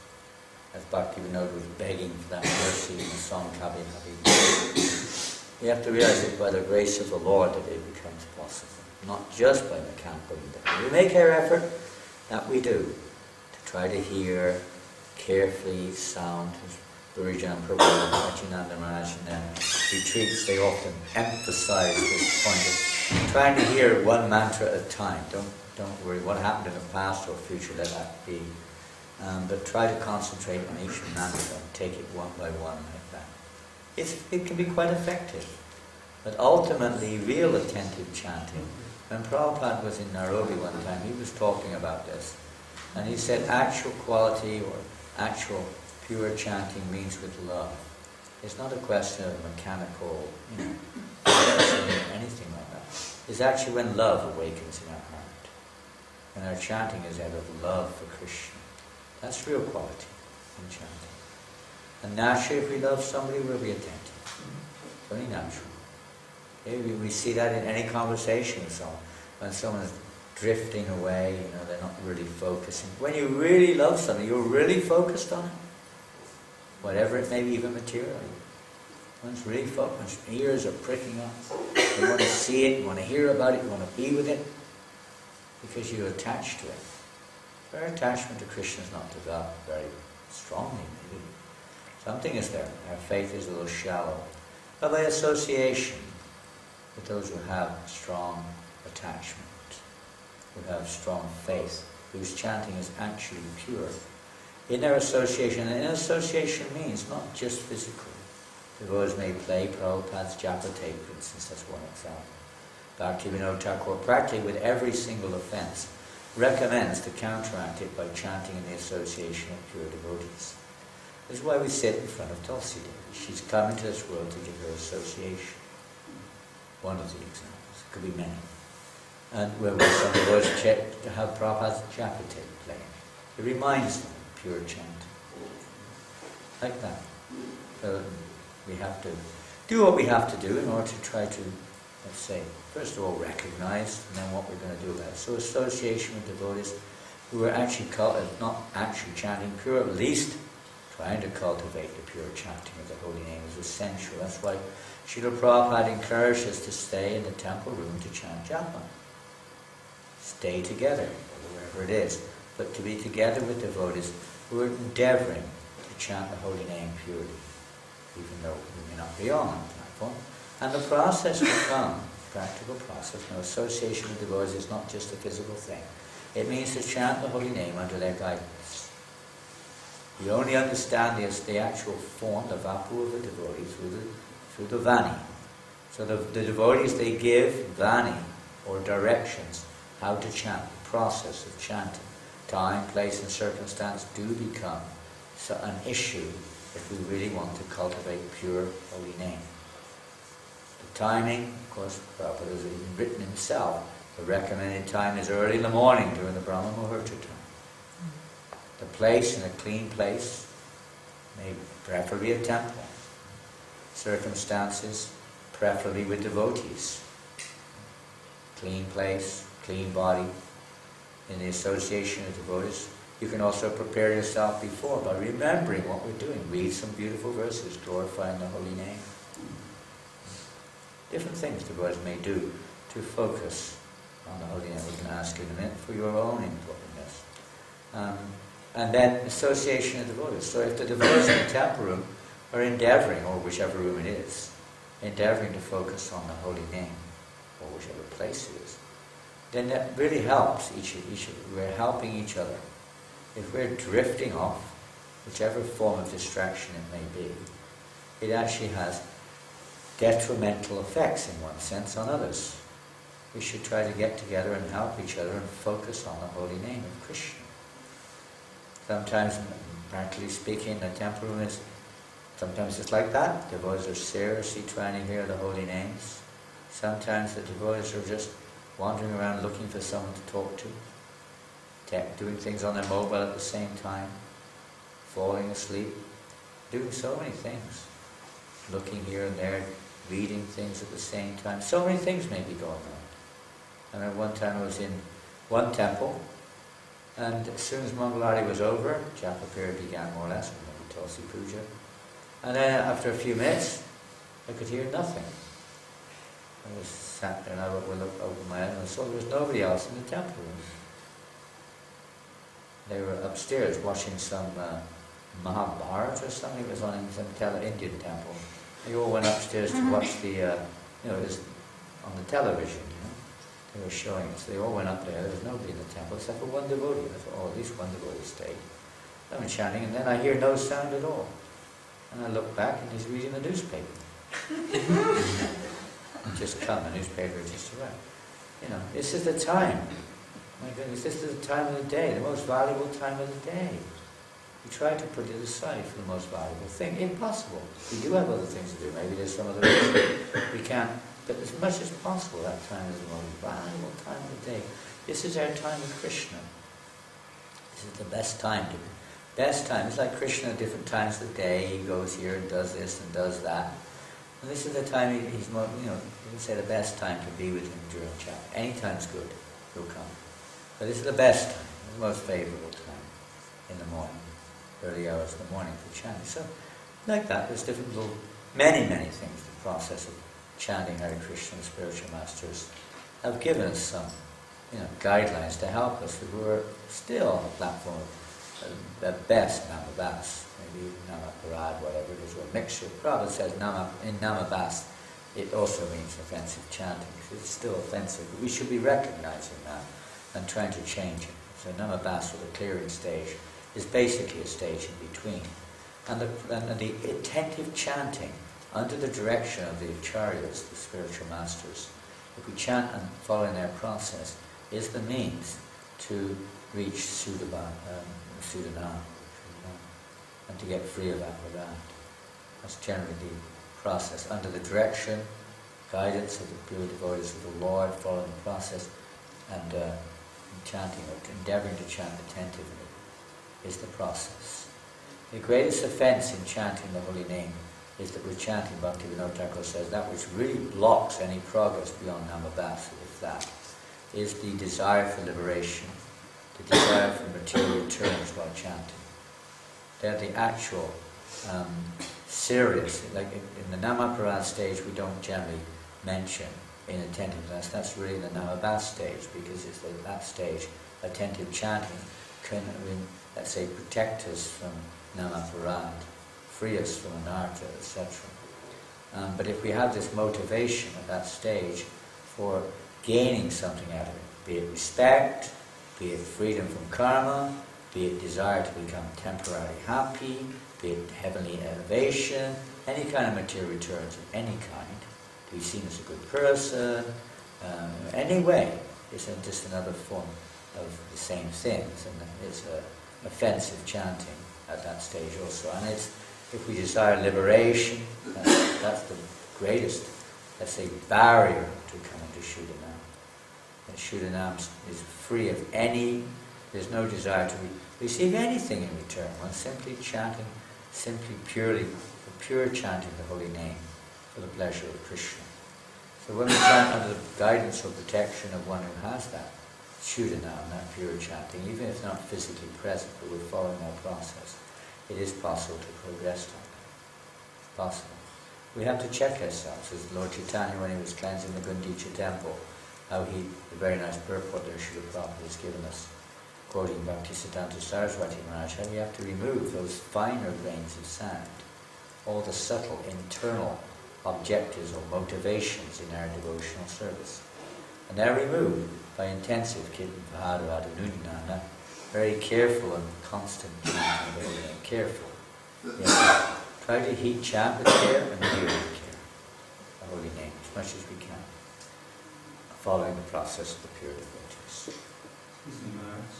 As Bhaktivinoda was begging for that mercy in the song Kabhi Kabhi. We have to realize it's by the grace of the Lord that it becomes possible. Not just by mechanical endeavor. We make our effort, that we do, to try to hear carefully sound. Guruji and Prabhupada, Achinanda Maharaj in their retreats, they often emphasize this point of trying to hear one mantra at a time. Don't worry what happened in the past or future, let that be. But try to concentrate on each mantra and take it one by one like that. It can be quite effective. But ultimately, real attentive chanting. When Prabhupada was in Nairobi one time, he was talking about this. And he said actual quality or actual pure chanting means with love. It's not a question of mechanical, or anything like that. It's actually when love awakens in our heart. And our chanting is out of love for Krishna. That's real quality in chanting. And naturally, if we love somebody, we'll be attentive. It's only natural. Okay? We see that in any conversation with someone. When someone is drifting away, they're not really focusing. When you really love something, you're really focused on it. Whatever it may be, even materially. One's really focused. Ears are pricking up. You want to see it, you want to hear about it, you want to be with it. Because you're attached to it. Our attachment to Krishna is not developed very strongly, maybe. Something is there. Our faith is a little shallow. But by association with those who have strong attachment, who have strong faith, whose chanting is actually pure, in their association, and association means not just physical. Devotees may play Prabhupada's japa tape, for instance, that's one example. Bhaktivinoda Thakur, practically with every single offense, recommends to counteract it by chanting in the association of pure devotees. This is why we sit in front of Tulsi Devi. She's come into this world to give her association. One of the examples. It could be many. And where we some devotees to have Prabhupada's japa tape playing. It reminds them of pure chanting. Like that. So we have to do what we have to do in order to try to, let's say, first of all recognize, and then what we're going to do about it. So association with devotees who are actually not actually chanting pure, at least trying to cultivate the pure chanting of the holy name is essential. That's why Srila Prabhupada encouraged us to stay in the temple room to chant japa. Stay together, wherever it is, but to be together with devotees who are endeavoring to chant the holy name purely, even though we may not be on the platform. And the process will come, practical process. Now, association with devotees is not just a physical thing. It means to chant the holy name under their guidance. You only understand the actual form, the vapu of the devotee, through the vani. So the devotees, they give vani, or directions, how to chant, the process of chanting. Time, place, and circumstance do become an issue if we really want to cultivate pure holy name. The timing, of course, Prabhupada has even written himself, the recommended time is early in the morning during the Brahma Muhurta time. The place, in a clean place, may preferably a temple. Circumstances, preferably with devotees. Clean place, clean body. In the association of devotees, you can also prepare yourself before by remembering what we're doing. Read some beautiful verses, glorifying the holy name. Different things devotees may do to focus on the holy name. We can ask you in a minute for your own input in this. And then association of devotees. So if the devotees in the temple room are endeavoring, or whichever room it is, endeavoring to focus on the holy name, or whichever place it is, then that really helps each other. We're helping each other. If we're drifting off, whichever form of distraction it may be, it actually has detrimental effects in one sense on others. We should try to get together and help each other and focus on the holy name of Krishna. Sometimes, practically speaking, the temple room is, sometimes it's like that. Devotees are seriously trying to hear the holy names. Sometimes the devotees are just wandering around looking for someone to talk to, doing things on their mobile at the same time, falling asleep, doing so many things, looking here and there, reading things at the same time. So many things may be going on. And at one time I was in one temple, and as soon as Mangalarti was over, Japa period began more or less, with the Tulsi Puja. And then after a few minutes, I could hear nothing. I was sat there and I would look over my head and I saw there was nobody else in the temple room. They were upstairs watching some Mahabharata or something. It was on in some Indian temple. They all went upstairs to watch the, it was on the television, They were showing it. So they all went up there. There was nobody in the temple except for one devotee. I thought, at least one devotee stayed. I'm chanting, and then I hear no sound at all. And I look back and he's reading the newspaper. Just come, the newspaper just arrived. This is the time. My goodness, this is the time of the day, the most valuable time of the day. We try to put it aside for the most valuable thing. Impossible. We do have other things to do. Maybe there's some other reason we can't. But as much as possible, that time is the most valuable time of the day. This is our time with Krishna. This is the best time to be. Best time. It's like Krishna at different times of the day. He goes here and does this and does that. And this is the time he's more, you can say the best time to be with him during chant. Any time's good. He'll come. But this is the best time, the most favorable time in the morning, early hours of the morning for chanting. So, like that, there's different little, many things. The process of chanting Hare Krishna, the spiritual masters have given us some, guidelines to help us. We're still on the platform of the best Namabas, maybe Namaparad, whatever it is, or a mixture. Prabhupada says in Namabas, it also means offensive chanting. It's still offensive, but we should be recognizing that and trying to change it. So Namabas, or the clearing stage, is basically a stage in between. And the attentive chanting under the direction of the acharyas, the spiritual masters, if we chant and follow in their process, is the means to reach Sudanam, and to get free of Aparad. That's generally the process. Under the direction, guidance of the pure devotees of the Lord, following the process, and chanting, or endeavoring to chant attentively, is the process. The greatest offense in chanting the holy name is that we're chanting, Bhaktivinoda Thakur says, that which really blocks any progress beyond Namabhasa, if that, is the desire for liberation, the desire for material returns while chanting. They're the actual serious, like in the Namaparad stage we don't generally mention in attentiveness. That's really the Namabhas stage, because it's that stage, attentive chanting can, let's say, protect us from Namaparad, free us from anartha, etc. But if we have this motivation at that stage for gaining something out of it, be it respect, be it freedom from karma, be it desire to become temporarily happy, be it heavenly elevation, any kind of material returns of any kind, to be seen as a good person, any way, is just another form of the same things, and it's offensive chanting at that stage also. And it's, if we desire liberation, that's the greatest, let's say, barrier to coming to Shuddhanam. And Shuddhanam is free of any, there's no desire to receive anything in return. One's simply chanting, simply purely, for pure chanting the holy name, for the pleasure of Krishna. So when we chant under the guidance or protection of one who has that Shuddhanam, that pure chanting, even if not physically present, but we're following our process, it is possible to progress like that. It's possible. We have to check ourselves, as Lord Chaitanya, when he was cleansing the Gundicha temple, how he, the very nice purport there Srila Prabhupada has given us, quoting Bhaktisiddhanta Saraswati Maharaj, how we have to remove those finer grains of sand, all the subtle internal objectives or motivations in our devotional service. And they're removed by intensive Kirtan Pahara Adunudinana, very careful and constant chanting of the holy name. Careful. Yes. Try to chant with care and hear with care the holy name as much as we can, following the process of the pure devotees. Excuse me, Maharaj.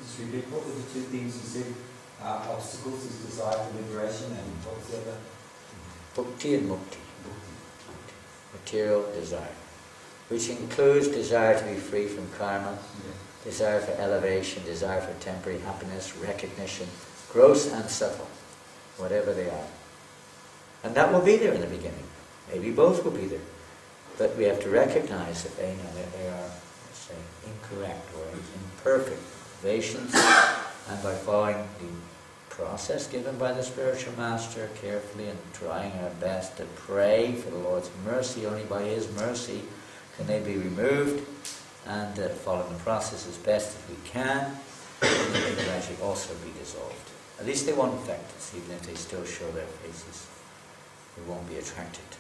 Just repeat, what were the two things you said? Obstacles is desire for liberation, and what was the other? Bhukti and mukti. Material desire, which includes desire to be free from karma, desire for elevation, desire for temporary happiness, recognition, gross and subtle, whatever they are. And that will be there in the beginning. Maybe both will be there. But we have to recognize that they are, let's say, incorrect or imperfect motivations, and by following the process given by the spiritual master carefully and trying our best to pray for the Lord's mercy, only by His mercy can they be removed, and following the process as best as we can, and they will actually also be dissolved. At least they won't affect us, even if they still show their faces. We won't be attracted to them.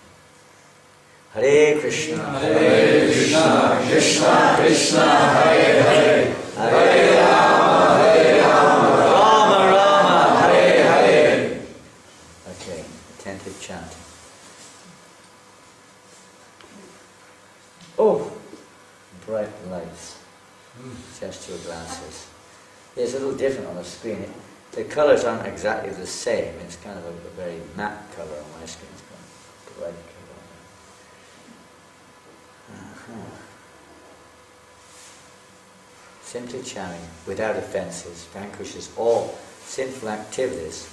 Hare Krishna, Hare Krishna, Krishna Krishna, Hare Hare, Hare Rama, Hare Rama, Rama Rama, Hare Hare. Okay, attentive chanting. Oh, bright lights. Just your glasses. It's a little different on the screen. The colours aren't exactly the same. It's kind of a very matte colour on my screen. It's kind of bright colour. Simply chanting without offences vanquishes all sinful activities.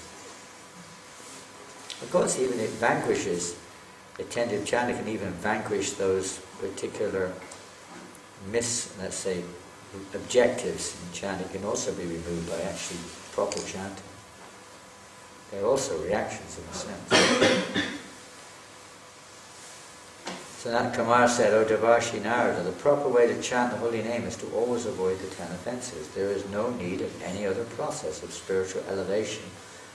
Of course, even it vanquishes, attentive chanting can even vanquish those particular let's say, objectives in chanting can also be removed by actually proper chanting. They're also reactions in a sense. Sanat Kumar said, O Devarshi Narada, the proper way to chant the holy name is to always avoid the 10 offences. There is no need of any other process of spiritual elevation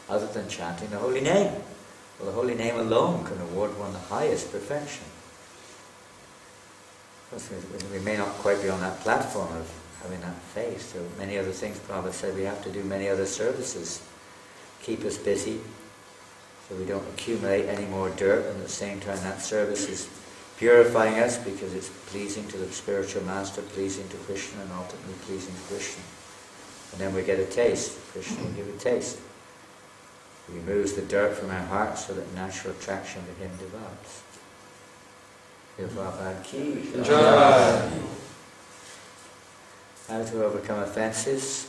other than chanting the holy name. Well, the holy name alone can award one the highest perfection. Of course, we may not quite be on that platform of having that faith. So many other things, Prabhupada said, we have to do many other services. Keep us busy so we don't accumulate any more dirt, and at the same time that service is purifying us because it's pleasing to the spiritual master, pleasing to Krishna, and ultimately pleasing to Krishna. And then we get a taste. Krishna will give a taste. He removes the dirt from our hearts so that natural attraction to Him develops. Prabhupada ki jai. How to overcome offences?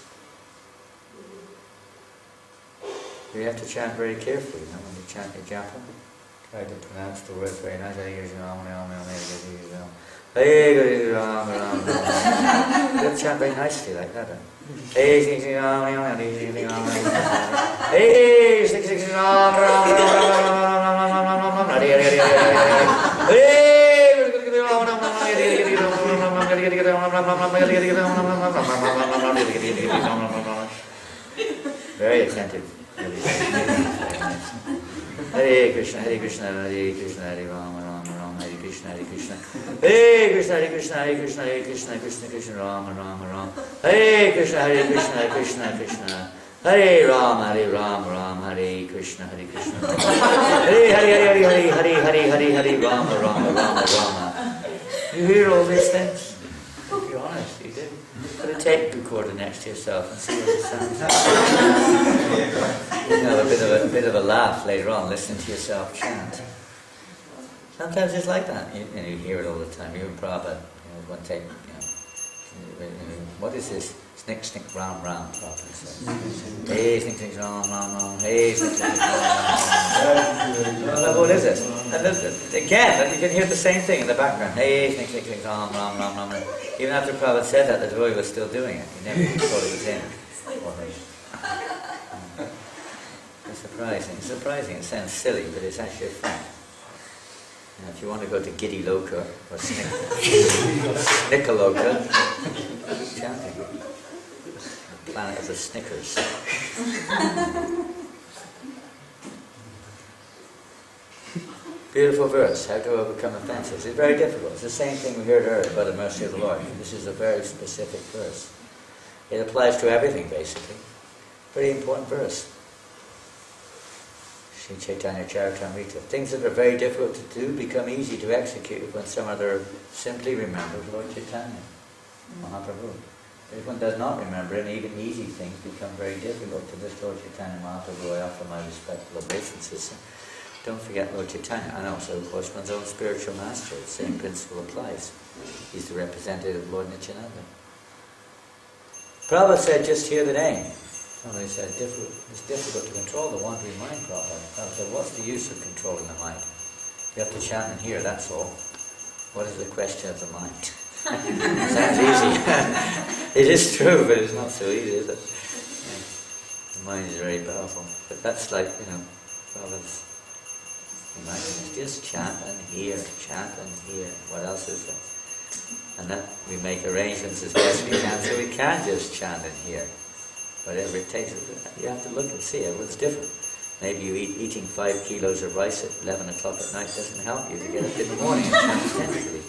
You have to chant very carefully, when you chant the japa. Try to pronounce the words very nice. You have to chant very nicely like that. Very attentive. Hare Krishna, Hare Krishna, Hare Krishna, Hare Rama, Rama Rama, Hare Krishna, Hare Krishna, Hare Krishna, Hare Krishna, Hare Krishna, Hare Krishna, Krishna Krishna, Rama Rama Rama, Hare Krishna, Hare Krishna, Hare Krishna, Krishna, Hare Rama, Rama, Hare Krishna, Hare Krishna, Hare Hare, Hare Hare, Hare Hare, Hare Rama, Rama, Rama, Rama. You hear all these things? Be honest, you do. Put a tape recorder next to yourself and see what it sounds like. You know, a bit of a laugh later on, listening to yourself chant. Sometimes it's like that. You hear it all the time. Even Prabhupada, one tape, what is this? Snick, snick, round, round, Prabhupada says. Hey, snick, snick, round, round, round. Hey, snick, snick, round, round. What is this? And again, you can hear the same thing in the background. Hey, snick, snick, snick, round, round, round, round. Even after Prabhupada said that, the devotee was still doing it. He never thought it was him. It's surprising. It's surprising. It sounds silly, but it's actually a fact. Now, if you want to go to Giddy Loka or Snickaloka, chanting. The planet of the Snickers. Beautiful verse, how to overcome offenses. It's very difficult. It's the same thing we heard earlier about the mercy of the Lord. This is a very specific verse. It applies to everything, basically. Pretty important verse. Sri Chaitanya Charitamrita. Things that are very difficult to do become easy to execute when some other simply remembers Lord Chaitanya, Mahaprabhu. If one does not remember, and even easy things become very difficult to this Lord Chaitanya Mahaprabhu. I offer my respectful obeisances. Don't forget Lord Chaitanya, and also, of course, one's own spiritual master. The same principle applies. He's the representative of Lord Nityananda. Prabhupada said, just hear the name. Somebody said, it's difficult to control the wandering mind, Prabhupada. Prabhupada said, what's the use of controlling the mind? You have to chant and hear, that's all. What is the question of the mind? Sounds easy. It is true, but it's not so easy, is it? Yeah. The mind is very powerful. But that's like, Prabhupada's just chant and hear, chant and hear. What else is there? And that we make arrangements as best we can so we can just chant and hear. Whatever it takes. You have to look and see it. What's different? Maybe you eating 5 kilos of rice at 11 o'clock at night doesn't help you to get up in the morning and chant intensely.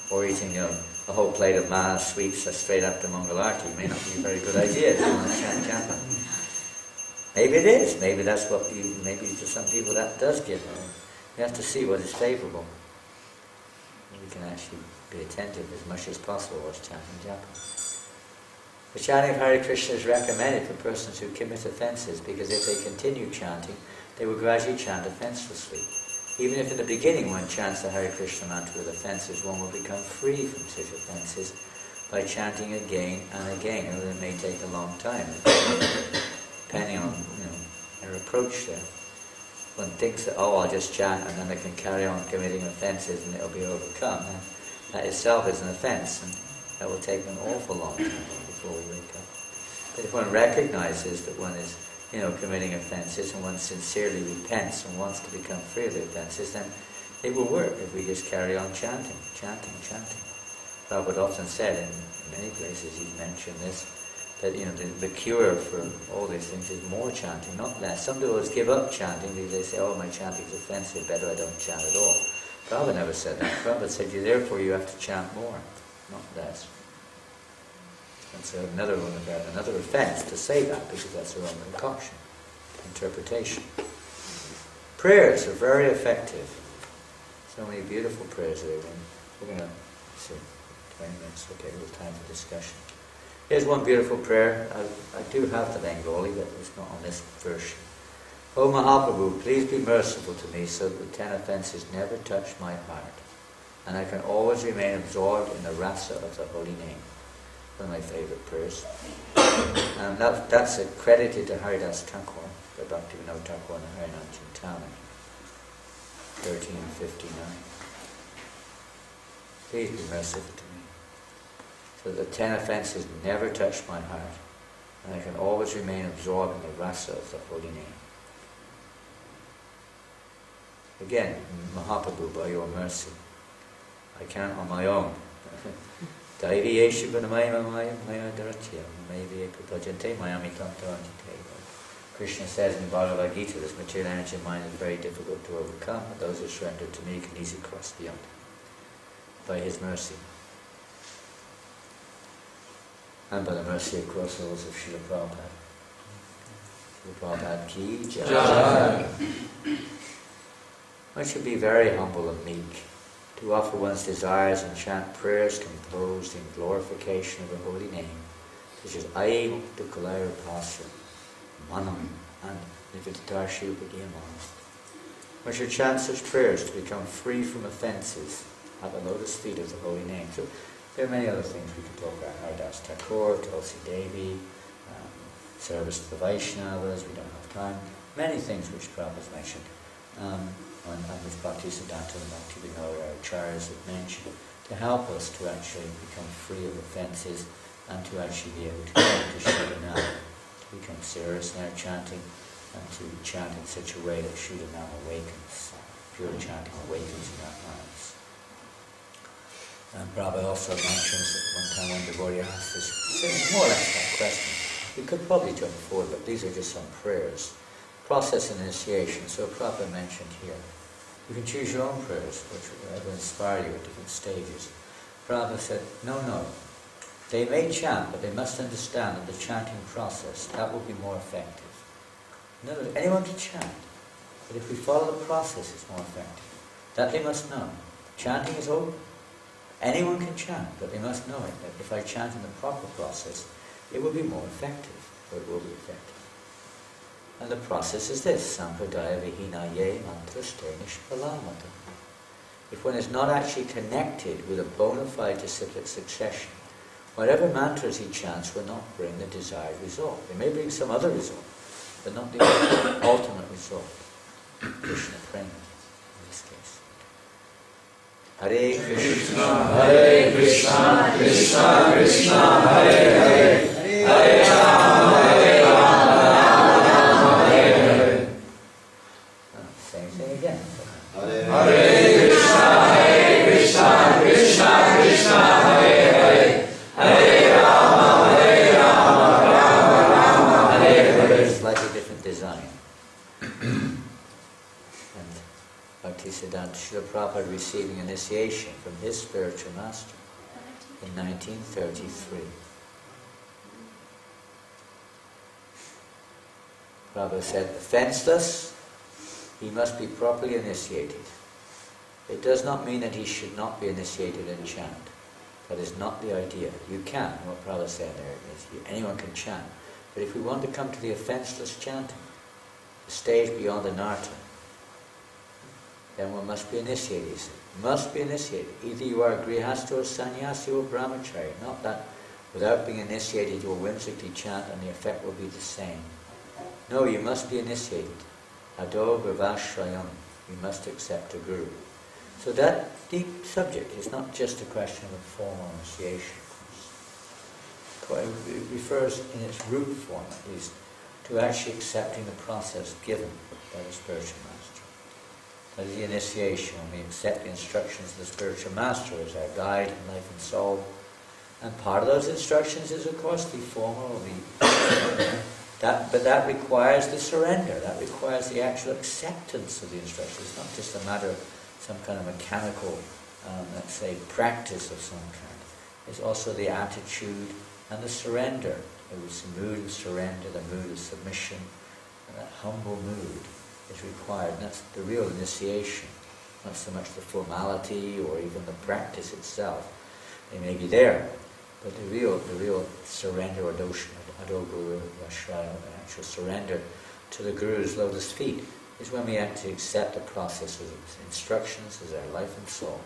Or eating a whole plate of mass sweets straight after Mangal Arati may not be a very good idea if you want to chant japa. Maybe it is. Maybe that's what maybe for some people that does give them. You have to see what is favourable. We can actually be attentive as much as possible while chanting japa. The chanting of Hare Krishna is recommended for persons who commit offences, because if they continue chanting, they will gradually chant offencelessly. Even if in the beginning one chants the Hare Krishna mantra with offences, one will become free from such offences by chanting again and again, although it may take a long time, depending on their approach there. One thinks that, I'll just chant and then I can carry on committing offences and it'll be overcome. That itself is an offence, and that will take an awful long time before we wake up. But if one recognises that one is committing offences and one sincerely repents and wants to become free of the offences, then it will work if we just carry on chanting. Prabhupada often said in many places, he's mentioned this, that the cure for all these things is more chanting, not less. Some people give up chanting because they say, my chanting is offensive, better I don't chant at all. Prabhupada never said that. Prabhupada said, therefore you have to chant more, not less. And so another offence to say that, because that's their own concoction, interpretation. Prayers are very effective. So many beautiful prayers there. We're going to see 20 minutes. Okay, a little time for discussion. Here's one beautiful prayer. I do have the Bengali, but it's not on this version. O Mahaprabhu, please be merciful to me so that the 10 offences never touch my heart, and I can always remain absorbed in the rasa of the holy name. One of my favourite prayers. And that's accredited to Haridas Thakur, the Bhaktivinoda Thakur and Harinan Chintamani, 1359. Please be merciful to me, so that the 10 offences never touch my heart, and I can always remain absorbed in the rasa of the holy name. Again, Mahaprabhu, by your mercy, I can't on my own. Krishna says in Bhagavad Gita, this material energy mind is very difficult to overcome, but those who surrender to me can easily cross beyond it by his mercy. And by the mercy, of course, also of Srila Prabhupada. Srila Prabhupada ki jai. One should be very humble and meek, to offer one's desires and chant prayers composed in glorification of the holy name, such as Aim Dukkalaira Pasra, Manam, and Nividarshi Upadiyamana. One should chant such prayers to become free from offences at the lotus feet of the holy name. So there are many other things we could talk about. Haridas Thakur, Tulsi Devi, service to the Vaishnavas, we don't have time. Many things which Prabhupada has mentioned. And which Bhaktisiddhanta and Bhaktivinoda Acharyas have mentioned, to help us to actually become free of offences and to actually be able to come to Shuddhanam, to become serious in our chanting and to chant in such a way that Shuddhanam awakens, pure chanting awakens in our minds. And Prabhupada also mentions that one time one devotee asked this, more or less that question. We could probably jump forward, but these are just some prayers. Process and initiation, so Prabhupada mentioned here. You can choose your own prayers, which will inspire you at different stages. Prabhupada said, no. They may chant, but they must understand that the chanting process, that will be more effective. In other words, anyone can chant, but if we follow the process, it's more effective. That they must know. Chanting is open. Anyone can chant, but they must know it, that if I chant in the proper process, it will be more effective, or it will be effective. And the process is this, sampradaya vihinaye mantraste nishpalamata. If one is not actually connected with a bona fide disciplic succession, whatever mantras he chants will not bring the desired result. It may bring some other result, but not the ultimate result. Krishna prema, in this case. Hare Krishna, Krishna Krishna, Hare Hare, Hare Rama, Rama, Hare Hare. Same thing again. Hare Krishna, Krishna Krishna, Hare Hare, Hare Rama, Rama, Hare Hare. Slightly different design. Bhaktisiddhanta Srila Prabhupada receiving initiation from his spiritual master in 1933. Prabhupada said, offenceless, he must be properly initiated. It does not mean that he should not be initiated in chant. That is not the idea. You can, what Prabhupada said there is, anyone can chant. But if we want to come to the offenceless chanting, the stage beyond the narta, then one must be initiated. He said. Must be initiated. Either you are a grihastha or sannyasi or brahmachari. Not that without being initiated you will whimsically chant and the effect will be the same. No, you must be initiated. Ado bhavashrayam. You must accept a guru. So that deep subject is not just a question of formal initiation. It refers in its root form, at least, to actually accepting the process given by the spiritual master. That is the initiation, when we accept the instructions of the spiritual master as our guide in life and soul. And part of those instructions is, of course, the formal, but that requires the surrender. That requires the actual acceptance of the instructions. It's not just a matter of some kind of mechanical, let's say, practice of some kind. It's also the attitude and the surrender. It's the mood of surrender, the mood of submission, and that humble mood is required. And that's the real initiation, not so much the formality or even the practice itself. They may be there, but the real surrender or dosha, adoguru, vashraya, the actual surrender to the Guru's lotus feet is when we actually accept the process of his instructions as our life and soul.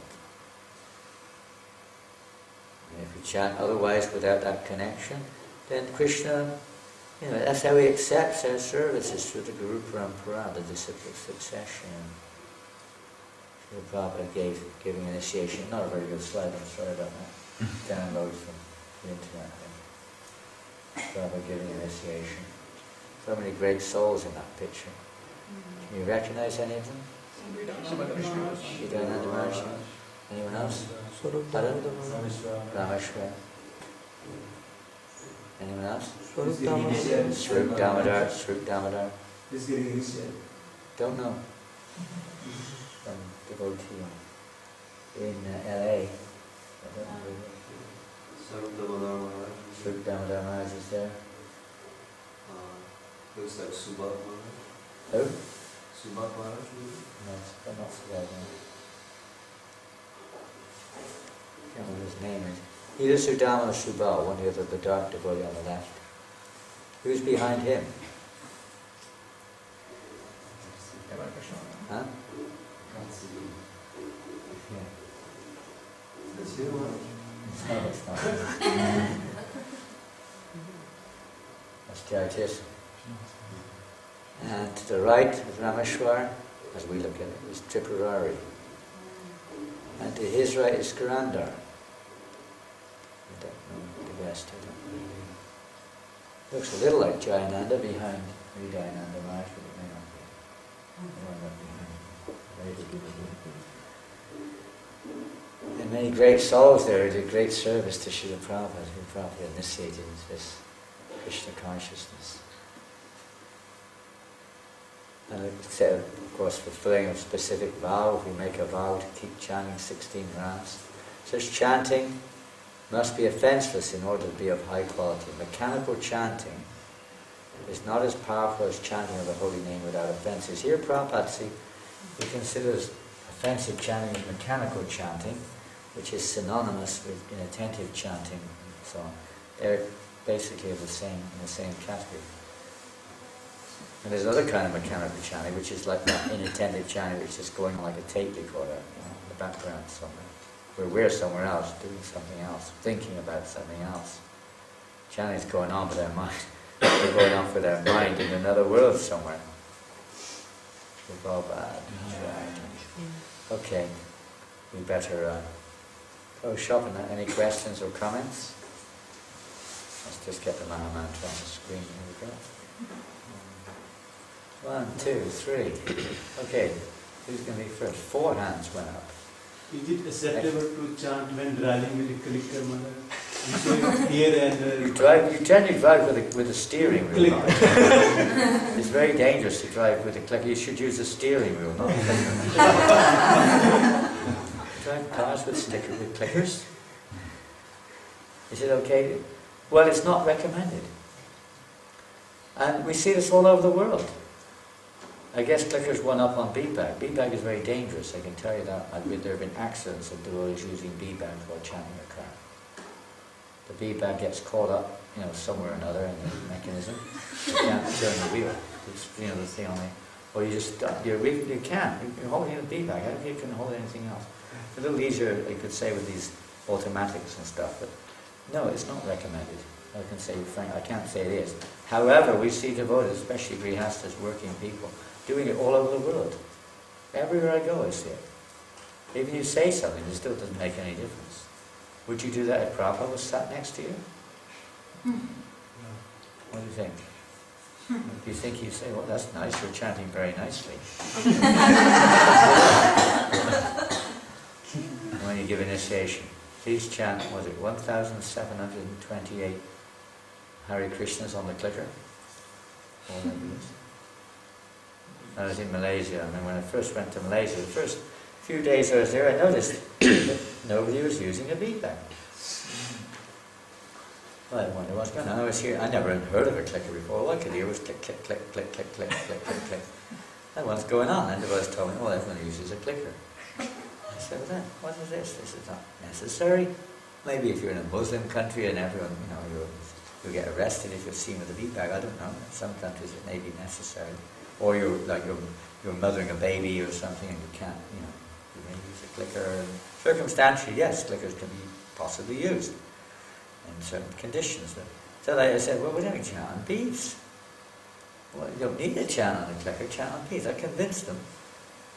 And if we chant otherwise without that connection, then Krishna, that's how he accepts our services through the Guru Parampara, the disciplic succession. Srila Prabhupada giving initiation, not a very good slide, I'm sorry about that. Download from the internet. Prabhupada giving initiation. So many great souls in that picture. Can you recognize any of them? Sridhananda Maharaj? Anyone else? Pardon? Rameshwar. Anyone else? Swarup Damodar. Swarup Damodar. Who's getting initiated? Don't know. Some devotee in LA. I don't know. Swarup Damodar Maharaj. Swarup Damodar Maharaj is there. Looks like Subhat Maharaj. Who? Subhat Maharaj, maybe? No, I'm not forgetting. I can't remember what his name is. Either Sudama or Subal, one or the other, the dark devotee on the left. Who's behind him? Huh? Yeah. That's you, huh? No, it's not. That's Jayatissa. And to the right is Rameshwar, as we look at it, is Tripurari. And to his right is Karandar. I don't know the rest, I don't really. Looks a little like Jayananda behind Jayananda Maharaj, but it may not be. The one right behind. And many great souls there who did great service to Srila Prabhupada, who Prabhupada initiated into this Krishna consciousness. And instead of course fulfilling a specific vow, if we make a vow to keep chanting 16 rounds. Such chanting must be offenceless in order to be of high quality. Mechanical chanting is not as powerful as chanting of the holy name without offences. Here Prabhupada he considers offensive chanting as mechanical chanting, which is synonymous with inattentive chanting and so on. They're basically in the same category. And there's another kind of mechanical chanting, which is like that inattentive chanting, which is going on like a tape recorder, in the background somewhere. Where we're somewhere else, doing something else, thinking about something else. Chanting's going on with our mind. We're going off with our mind in another world somewhere. We've all bad. Okay, we better go shopping. Any questions or comments? Let's just get the Mahamantra on the screen. Here we go. 1, 2, 3. Okay, who's going to be first? 4 hands went up. Is it acceptable to chant when driving with a clicker, mother? Here and You tend to drive with a steering wheel. It's very dangerous to drive with a clicker. You should use a steering wheel, not a clicker. Drive cars with clickers? Is it okay? Well, it's not recommended. And we see this all over the world. I guess clickers won up on bead-bag. Bead-bag is very dangerous, I can tell you that. There have been accidents of devotees using bead-bags while chanting a car. The bead-bag gets caught up, somewhere or another in the mechanism. You can't turn the wheel. It's, the thing on it. Or you just, you can't. You're holding a bead-bag. I don't think you can hold anything else. It's a little easier, you could say, with these automatics and stuff, but no, it's not recommended. I can say, frankly, I can't say it is. However, we see devotees, especially grihastas, working people, doing it all over the world. Everywhere I go, I see it. Even you say something, it still doesn't make any difference. Would you do that if Prabhupada was sat next to you? What do you think? If you think you say, well, that's nice, you're chanting very nicely. When you give initiation, please chant, was it 1,728 Hare Krishnas on the clicker? I was in Malaysia, and when I first went to Malaysia, the first few days I was there, I noticed that nobody was using a bead-bag. Well, I wonder what's going on. I was here, I never had heard of a clicker before. All I could hear was click, click, click, click, click, click, click, click, click. And what's going on? And the boys told me, well, everyone uses a clicker. I said, well then, what is this? This is not necessary. Maybe if you're in a Muslim country and everyone, you'll get arrested if you're seen with a bead-bag. I don't know. In some countries it may be necessary. Or you're mothering a baby or something and you can't, you may use a clicker. And circumstantially, yes, clickers can be possibly used in certain conditions. So I said, well, we're doing chant on beads. Well, you don't need to chant on a clicker, chant on beads. I convinced them.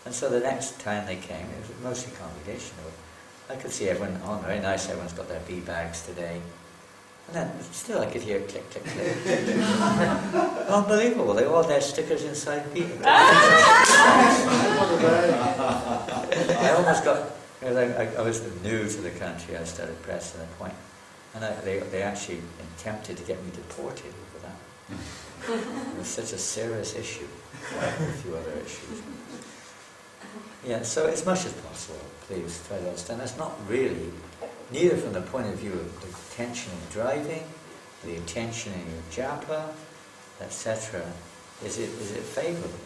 And so the next time they came, it was mostly congregational. I could see everyone, very nice, everyone's got their bead bags today. And then still I could hear click, click, click. Unbelievable, they all had their stickers inside bead. I almost got, I was new to the country, I started pressing the point. And they actually attempted to get me deported for that. It was such a serious issue, a few other issues. Yeah, so as much as possible, please try to understand. That's not really, neither from the point of view of the attention in driving, the attention in your japa, etc. Is it favourable?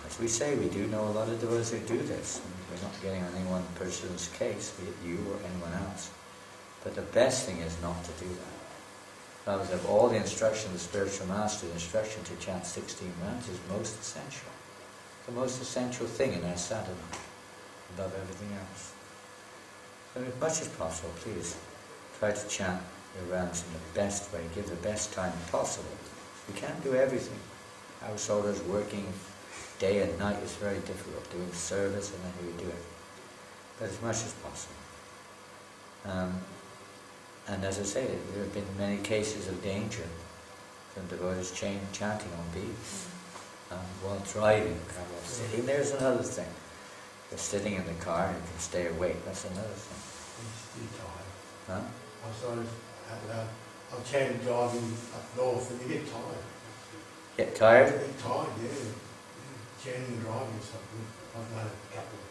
As we say, we do know a lot of devotees who do this. And we're not getting on any one person's case, be it you or anyone else. But the best thing is not to do that. Because of all the instruction of the spiritual master, the instruction to chant 16 rounds is most essential. The most essential thing in our sadhana, above everything else. So as much as possible, please, try to chant your rounds in the best way, give the best time possible. We can't do everything. Householders working day and night is very difficult, doing service and then we do it. But as much as possible. And as I say, there have been many cases of danger from devotees chanting on beads. While driving, while sitting, there's another thing. You're sitting in the car and you can stay awake, that's another thing. You get tired. Huh? I started I'm chanting driving up north and you get tired. Get tired? You get tired, yeah. chanting drawing is something, not a capital.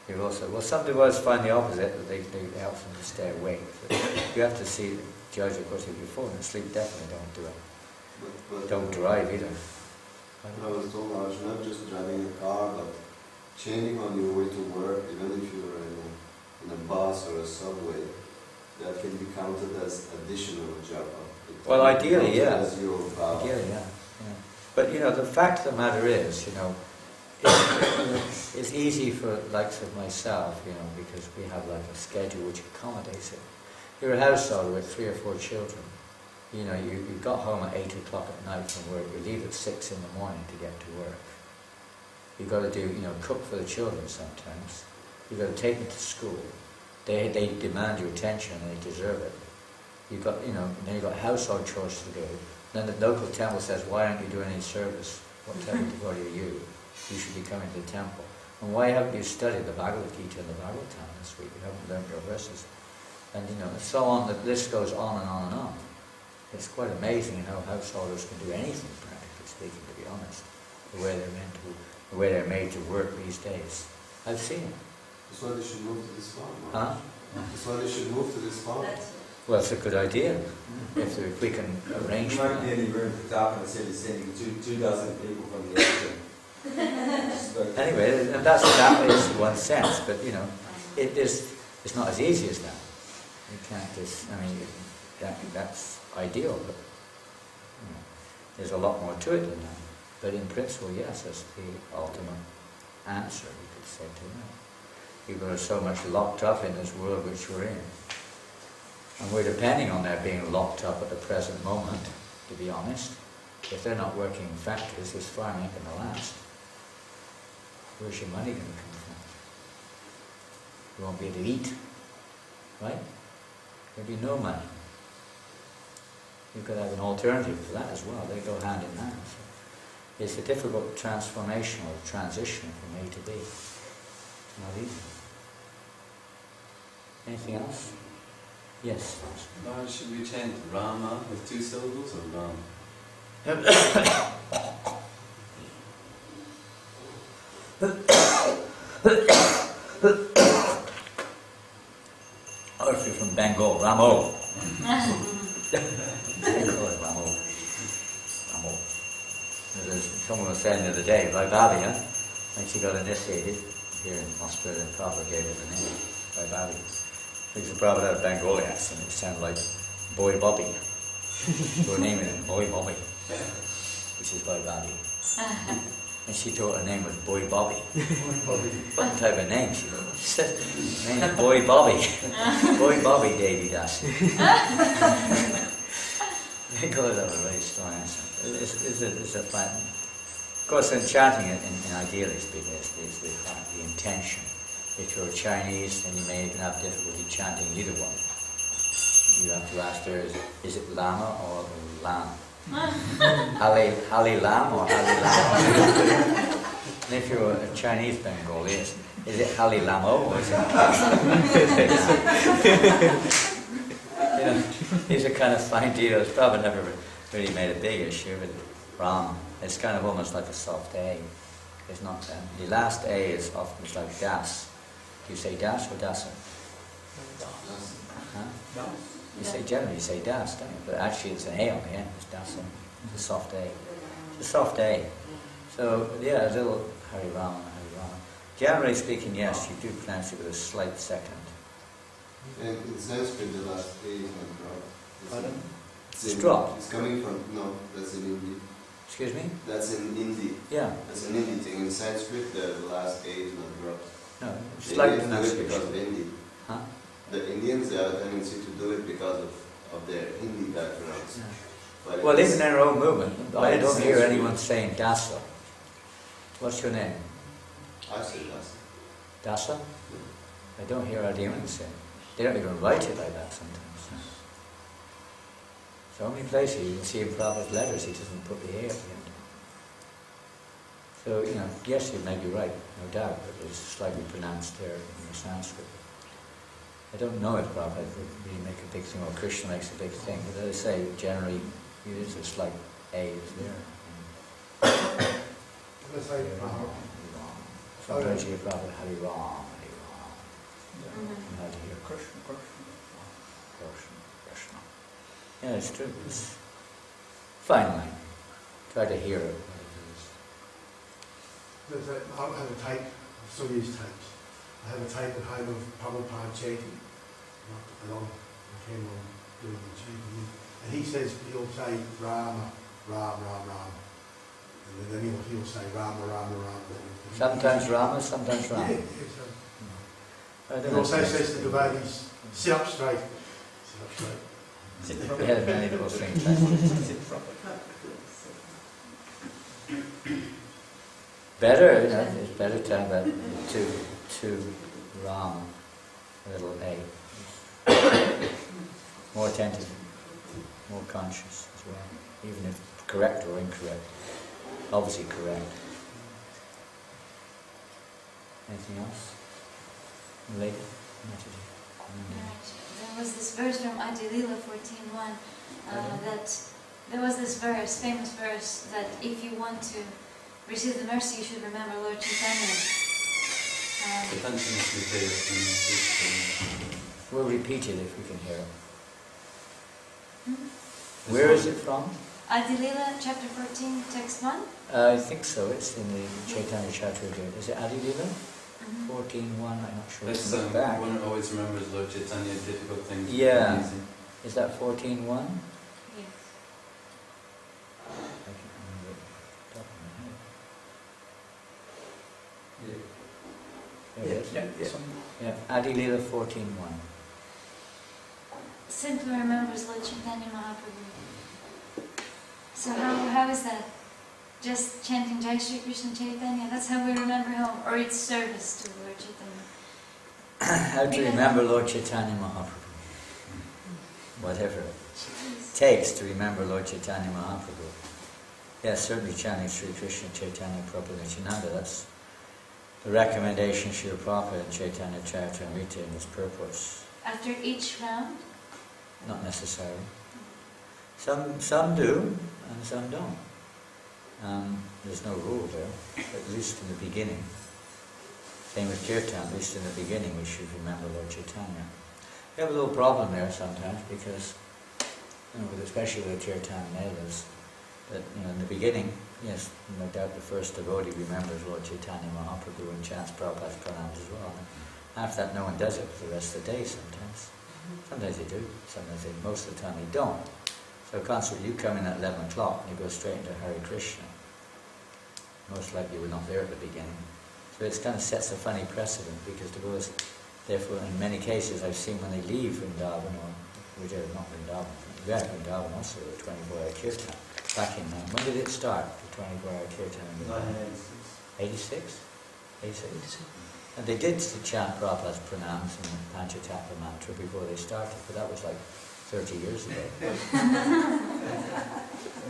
You also, well, some devotees find the opposite, that they help them to stay awake. So you have to see, judge, of course, if you're falling asleep, definitely don't do it. But Don't drive either. I was told I was not just driving a car, but chanting on your way to work, even if you're in a bus or a subway, that can be counted as additional japa. Well, ideally, yeah. As your vow. Ideally, yeah. But you know, the fact of the matter is, you know, it's easy for likes of myself, you know, because we have like a schedule which accommodates it. You're a householder with 3 or 4 children. You know, you got home at 8 o'clock at night from work. You leave at 6 in the morning to get to work. You've got to do, you know, cook for the children sometimes. You've got to take them to school. They demand your attention and they deserve it. You've got, you know, then you've got household chores to do. Then the local temple says, why aren't you doing any service? What type of devotee are you? You should be coming to the temple. And why haven't you studied the Bhagavad Gita and the Bhagavatam this week? You haven't learned your verses. And you know, and so on, the list goes on and on and on. It's quite amazing how householders can do anything, practically speaking, to be honest. The way they're meant to, the way they're made to work these days. I've seen it. That's why they should move to this farm. Huh? That's why they should move to this farm. Well, it's a good idea. If we can arrange There for might be that. any room for top and city sending 2 dozen people from the ocean. Anyway, and that is one sense, but you know, it's not as easy as that. You can't just, I mean, that's ideal, but you know, there's a lot more to it than that. But in principle, yes, that's the ultimate answer, you could say to that. People are so much locked up in this world which we're in. And we're depending on their being locked up at the present moment, to be honest. If they're not working in factories, this farming ain't going to last. Where's your money going to come from? You won't be able to eat, right? There'll be no money. You've got to have an alternative for that as well. They go hand in hand. So it's a difficult transformational transition from A to B. It's not easy. Anything else? Yes. Should we chant Rama with 2 syllables or Ram? Or if you're from Bengal, Ramo. They call it Ramo. Ramo. Someone was saying the other day, Vaibhavi, when she got initiated here in Australia, Prabhupada gave her the name, Vaibhavi. Because the Prabhupada had a Bengali accent, it sounded like Boy Bobby. So her name is Boy Bobby, which is Vaibhavi. And she thought her name was Boy Bobby. What type of name she wrote? She said, her name is Boy Bobby. Boy Bobby Devi Dasi. Because of a very strong accent. It's a fun. Of course, in chanting, in ideally speaking, it's the intention. If you're Chinese, then you may even have difficulty chanting either one. You have to ask her, is it Lama or Lam? Hali Lam or Hali Lam? And if you're a Chinese Bengali, is it Hali Lamo or is it You know, these are kind of fine details. Prabhupada never really made a big issue with Ram. It's kind of almost like a soft A. It's not that. The last A is often it's like Das. Do you say Das or Dasa? Huh? You say generally you say Das, don't you? But actually it's an A on the end. It's Dasa. It's a soft A. It's a soft A. So yeah, a little Hari Rama, Hari Rama. Generally speaking, yes, you do pronounce it with a slight second. And in Sanskrit, the last A is not dropped. Pardon? It's Dropped? It's coming from, no, that's in Hindi. Excuse me? That's in Hindi. Yeah. That's an Hindi thing. In Sanskrit, the last A is not dropped. No, The slight Indians do it because pronunciation. of Hindi. Huh? The Indians, they have a tendency to do it because of their Hindi backgrounds. Yeah. But Well, it's- even in our own movement, I But don't it's hear Sanskrit. anyone saying Dasa. What's your name? I say that's Dasa? I don't hear anyone say it. They don't even write it like that sometimes. So many places you can see in Prabhupada's letters, he doesn't put the A at the end. So, you know, yes, you may be right, no doubt, but it's slightly pronounced there in the Sanskrit. I don't know if Prabhupada would really make a big thing, or Krishna makes a big thing, but as I say, generally, it is a slight A is there. Let's say, Sometimes you hear Prabhupada Hari Ram, Hari Ram. Mhm. You have to hear Krishna, Krishna, Krishna, Krishna. Yeah, it's true. It's fine line. Try to hear it. let's say, I have a tape, I still use tapes. I have a tape at home of Prabhupada chanting. And I'm camera on doing the chanting. And he says, he'll say Rama, Ram, Ram, Ram. And then he'll say Rama, Rama, Rama. Sometimes Rama, sometimes Rama. Yeah, I He don't know. also says to devotees, sit up straight. Sit up straight. Yeah, many little things like better, you know, it's better to have that to Ram, little a. More attentive, more conscious as well, even if correct or incorrect. Obviously correct. Anything else? Later? Right. There was this verse from Adilila 14.1 that there was this verse, famous verse, that if you want to receive the mercy, you should remember Lord Chaitanya. We'll repeat it if we can hear it. Hmm? Where is it from? Adilila chapter 14, text 1. I think so. It's in the Chaitanya Chaturanga. Is it Adilila? Mhm. 14.1, I'm not sure. That's Look back. one always remembers Lord Chaitanya, difficult things. Yeah. become easy. Is that 14.1? Yes. I can't remember it top of my head. There it is. Yeah. Adi Leela 14.1. Simply remembers Lord Chaitanya Mahaprabhu. So how is that? Just chanting Jai Shri Krishna Chaitanya? That's how we remember him? Or it's service to Lord Chaitanya? How to remember Lord Chaitanya Mahaprabhu. Whatever it takes to remember Lord Chaitanya Mahaprabhu. Yes, certainly chanting Sri Krishna Chaitanya Prabhu Nityananda. That's the recommendation Srila Prabhupada in Chaitanya Charitamrita in his purports. After each round? Not necessarily. Some do, and some don't. There's no rule there, at least in the beginning. Same with Kirtan, at least in the beginning we should remember Lord Chaitanya. We have a little problem there sometimes because, especially with Kirtan Melas, that in the beginning, yes, no doubt the first devotee remembers Lord Chaitanya Mahaprabhu and chants Prabhupada's pranams as well. After that no one does it for the rest of the day sometimes. Sometimes they do, sometimes they, most of the time they don't. So consequently you come in at 11 o'clock and you go straight into Hare Krishna. Most likely you were not there at the beginning. So it kind of sets a funny precedent because devotees, therefore in many cases I've seen when they leave Vrindavan or not Vrindavan, we had Vrindavan also, the 24-hour kirtan. Back in, when did it start, the 24-hour kirtan? 86? 86? And they did chant Prabhupada's pranams and Panchatattva mantra before they started, but that was like 30 years ago.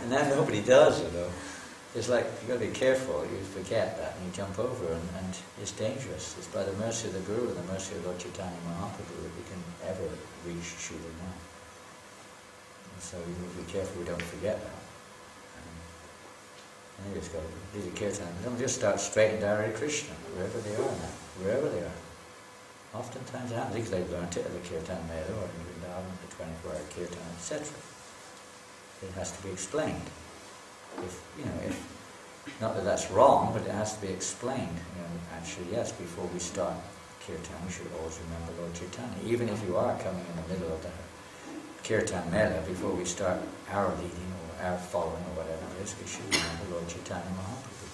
And now nobody does, It's like, you've got to be careful, you forget that and you jump over and it's dangerous. It's by the mercy of the Guru and the mercy of Lord Chaitanya Mahaprabhu that we can ever reach Shuddha Nam. So we need to be careful we don't forget that. And you just got to do the kirtan. Don't just start straight into Hare Krishna, wherever they are now, wherever they are. Oftentimes it happens, because they've learned it at the Kirtan Mela or in Vrindavan, the 24-hour Kirtan, etc. It has to be explained. If not that that's wrong, but it has to be explained. Actually, yes, before we start Kirtan, we should always remember Lord Chaitanya. Even if you are coming in the middle of the Kirtan Mela, before we start our leading or our following or whatever it is, we should remember Lord Chaitanya Mahaprabhu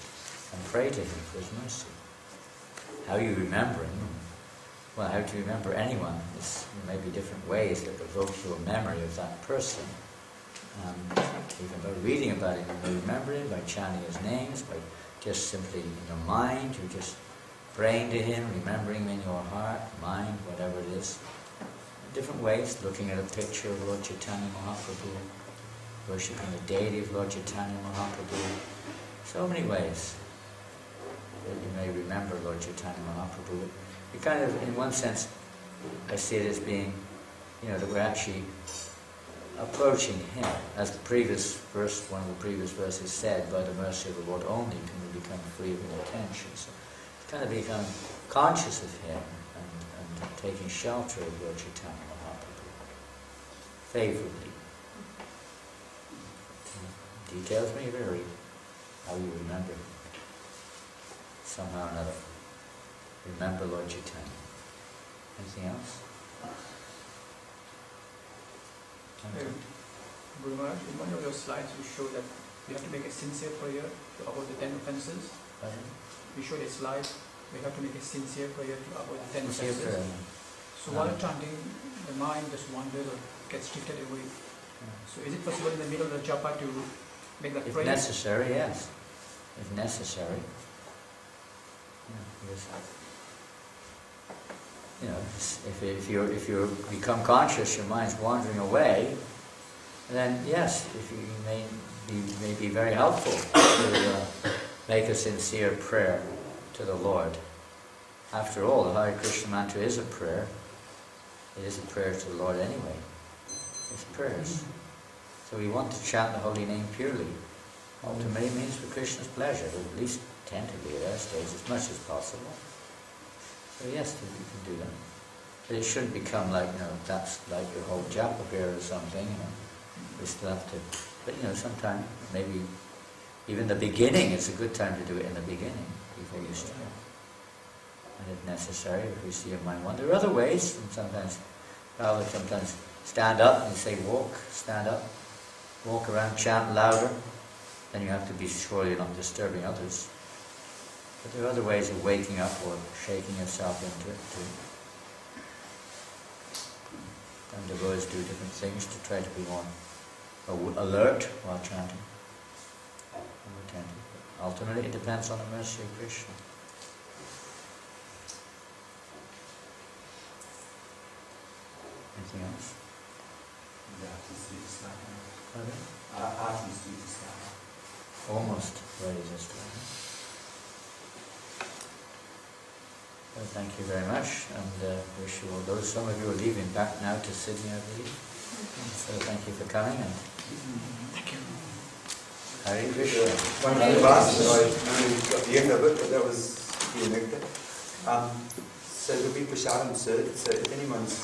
and pray to him for his mercy. How you remember him? Well, how to remember anyone is maybe different ways that evoke your memory of that person. Even by reading about him, by remembering him, by chanting his names, by just simply in your mind, you're just praying to him, remembering him in your heart, mind, whatever it is. Different ways, looking at a picture of Lord Chaitanya Mahaprabhu, worshipping the deity of Lord Chaitanya Mahaprabhu. So many ways that you may remember Lord Chaitanya Mahaprabhu. You kind of, in one sense, I see it as being, that we're actually approaching Him. As the previous verse, one of the previous verses said, by the mercy of the Lord only can we become free of intention. So kind of become conscious of Him and taking shelter of Lord Chaitanya Mahaprabhu favorably. Details may vary how you remember. Somehow or another. Remember Lord Chaitanya. Anything else? Guru Maharaj, in one of your slides you show that you have to make a sincere prayer to avoid the 10 offences. You showed a slide, we have to make a sincere prayer to avoid the 10 Sincere offences. prayer. So while chanting, the mind just wanders or gets drifted away. So is it possible in the middle of the japa to make that If prayer? necessary, yes. If necessary. You know, if you become conscious, your mind's wandering away, then yes, if you may be very helpful to make a sincere prayer to the Lord. After all, the Hare Krishna mantra is a prayer. It is a prayer to the Lord anyway. It's prayers. So we want to chant the holy name purely. Ultimately it means for Krishna's pleasure, at least tentatively at our stage, as much as possible. So yes, you can do that. But it shouldn't become like, that's like your whole japa prayer or something, We still have to, but sometime, maybe even the beginning, it's a good time to do it in the beginning, before you start. And if necessary, if we see your mind wander. There are other ways, and sometimes stand up and say walk, stand up, walk around, chant louder, then you have to be sure you're not disturbing others. But there are other ways of waking up or shaking yourself into it too. And devotees do different things to try to be more alert while chanting. More attentive. Ultimately, it depends on the mercy of Krishna. Anything else? Almost ready to start. Well, thank you very much, and wish you all those. Some of you are leaving back now to Sydney, I believe. So thank you for coming, and Thank you. Hare Krishna. One of the last, I only got the end of it, but that was the nectar. So there'll be prasadam served, so if anyone's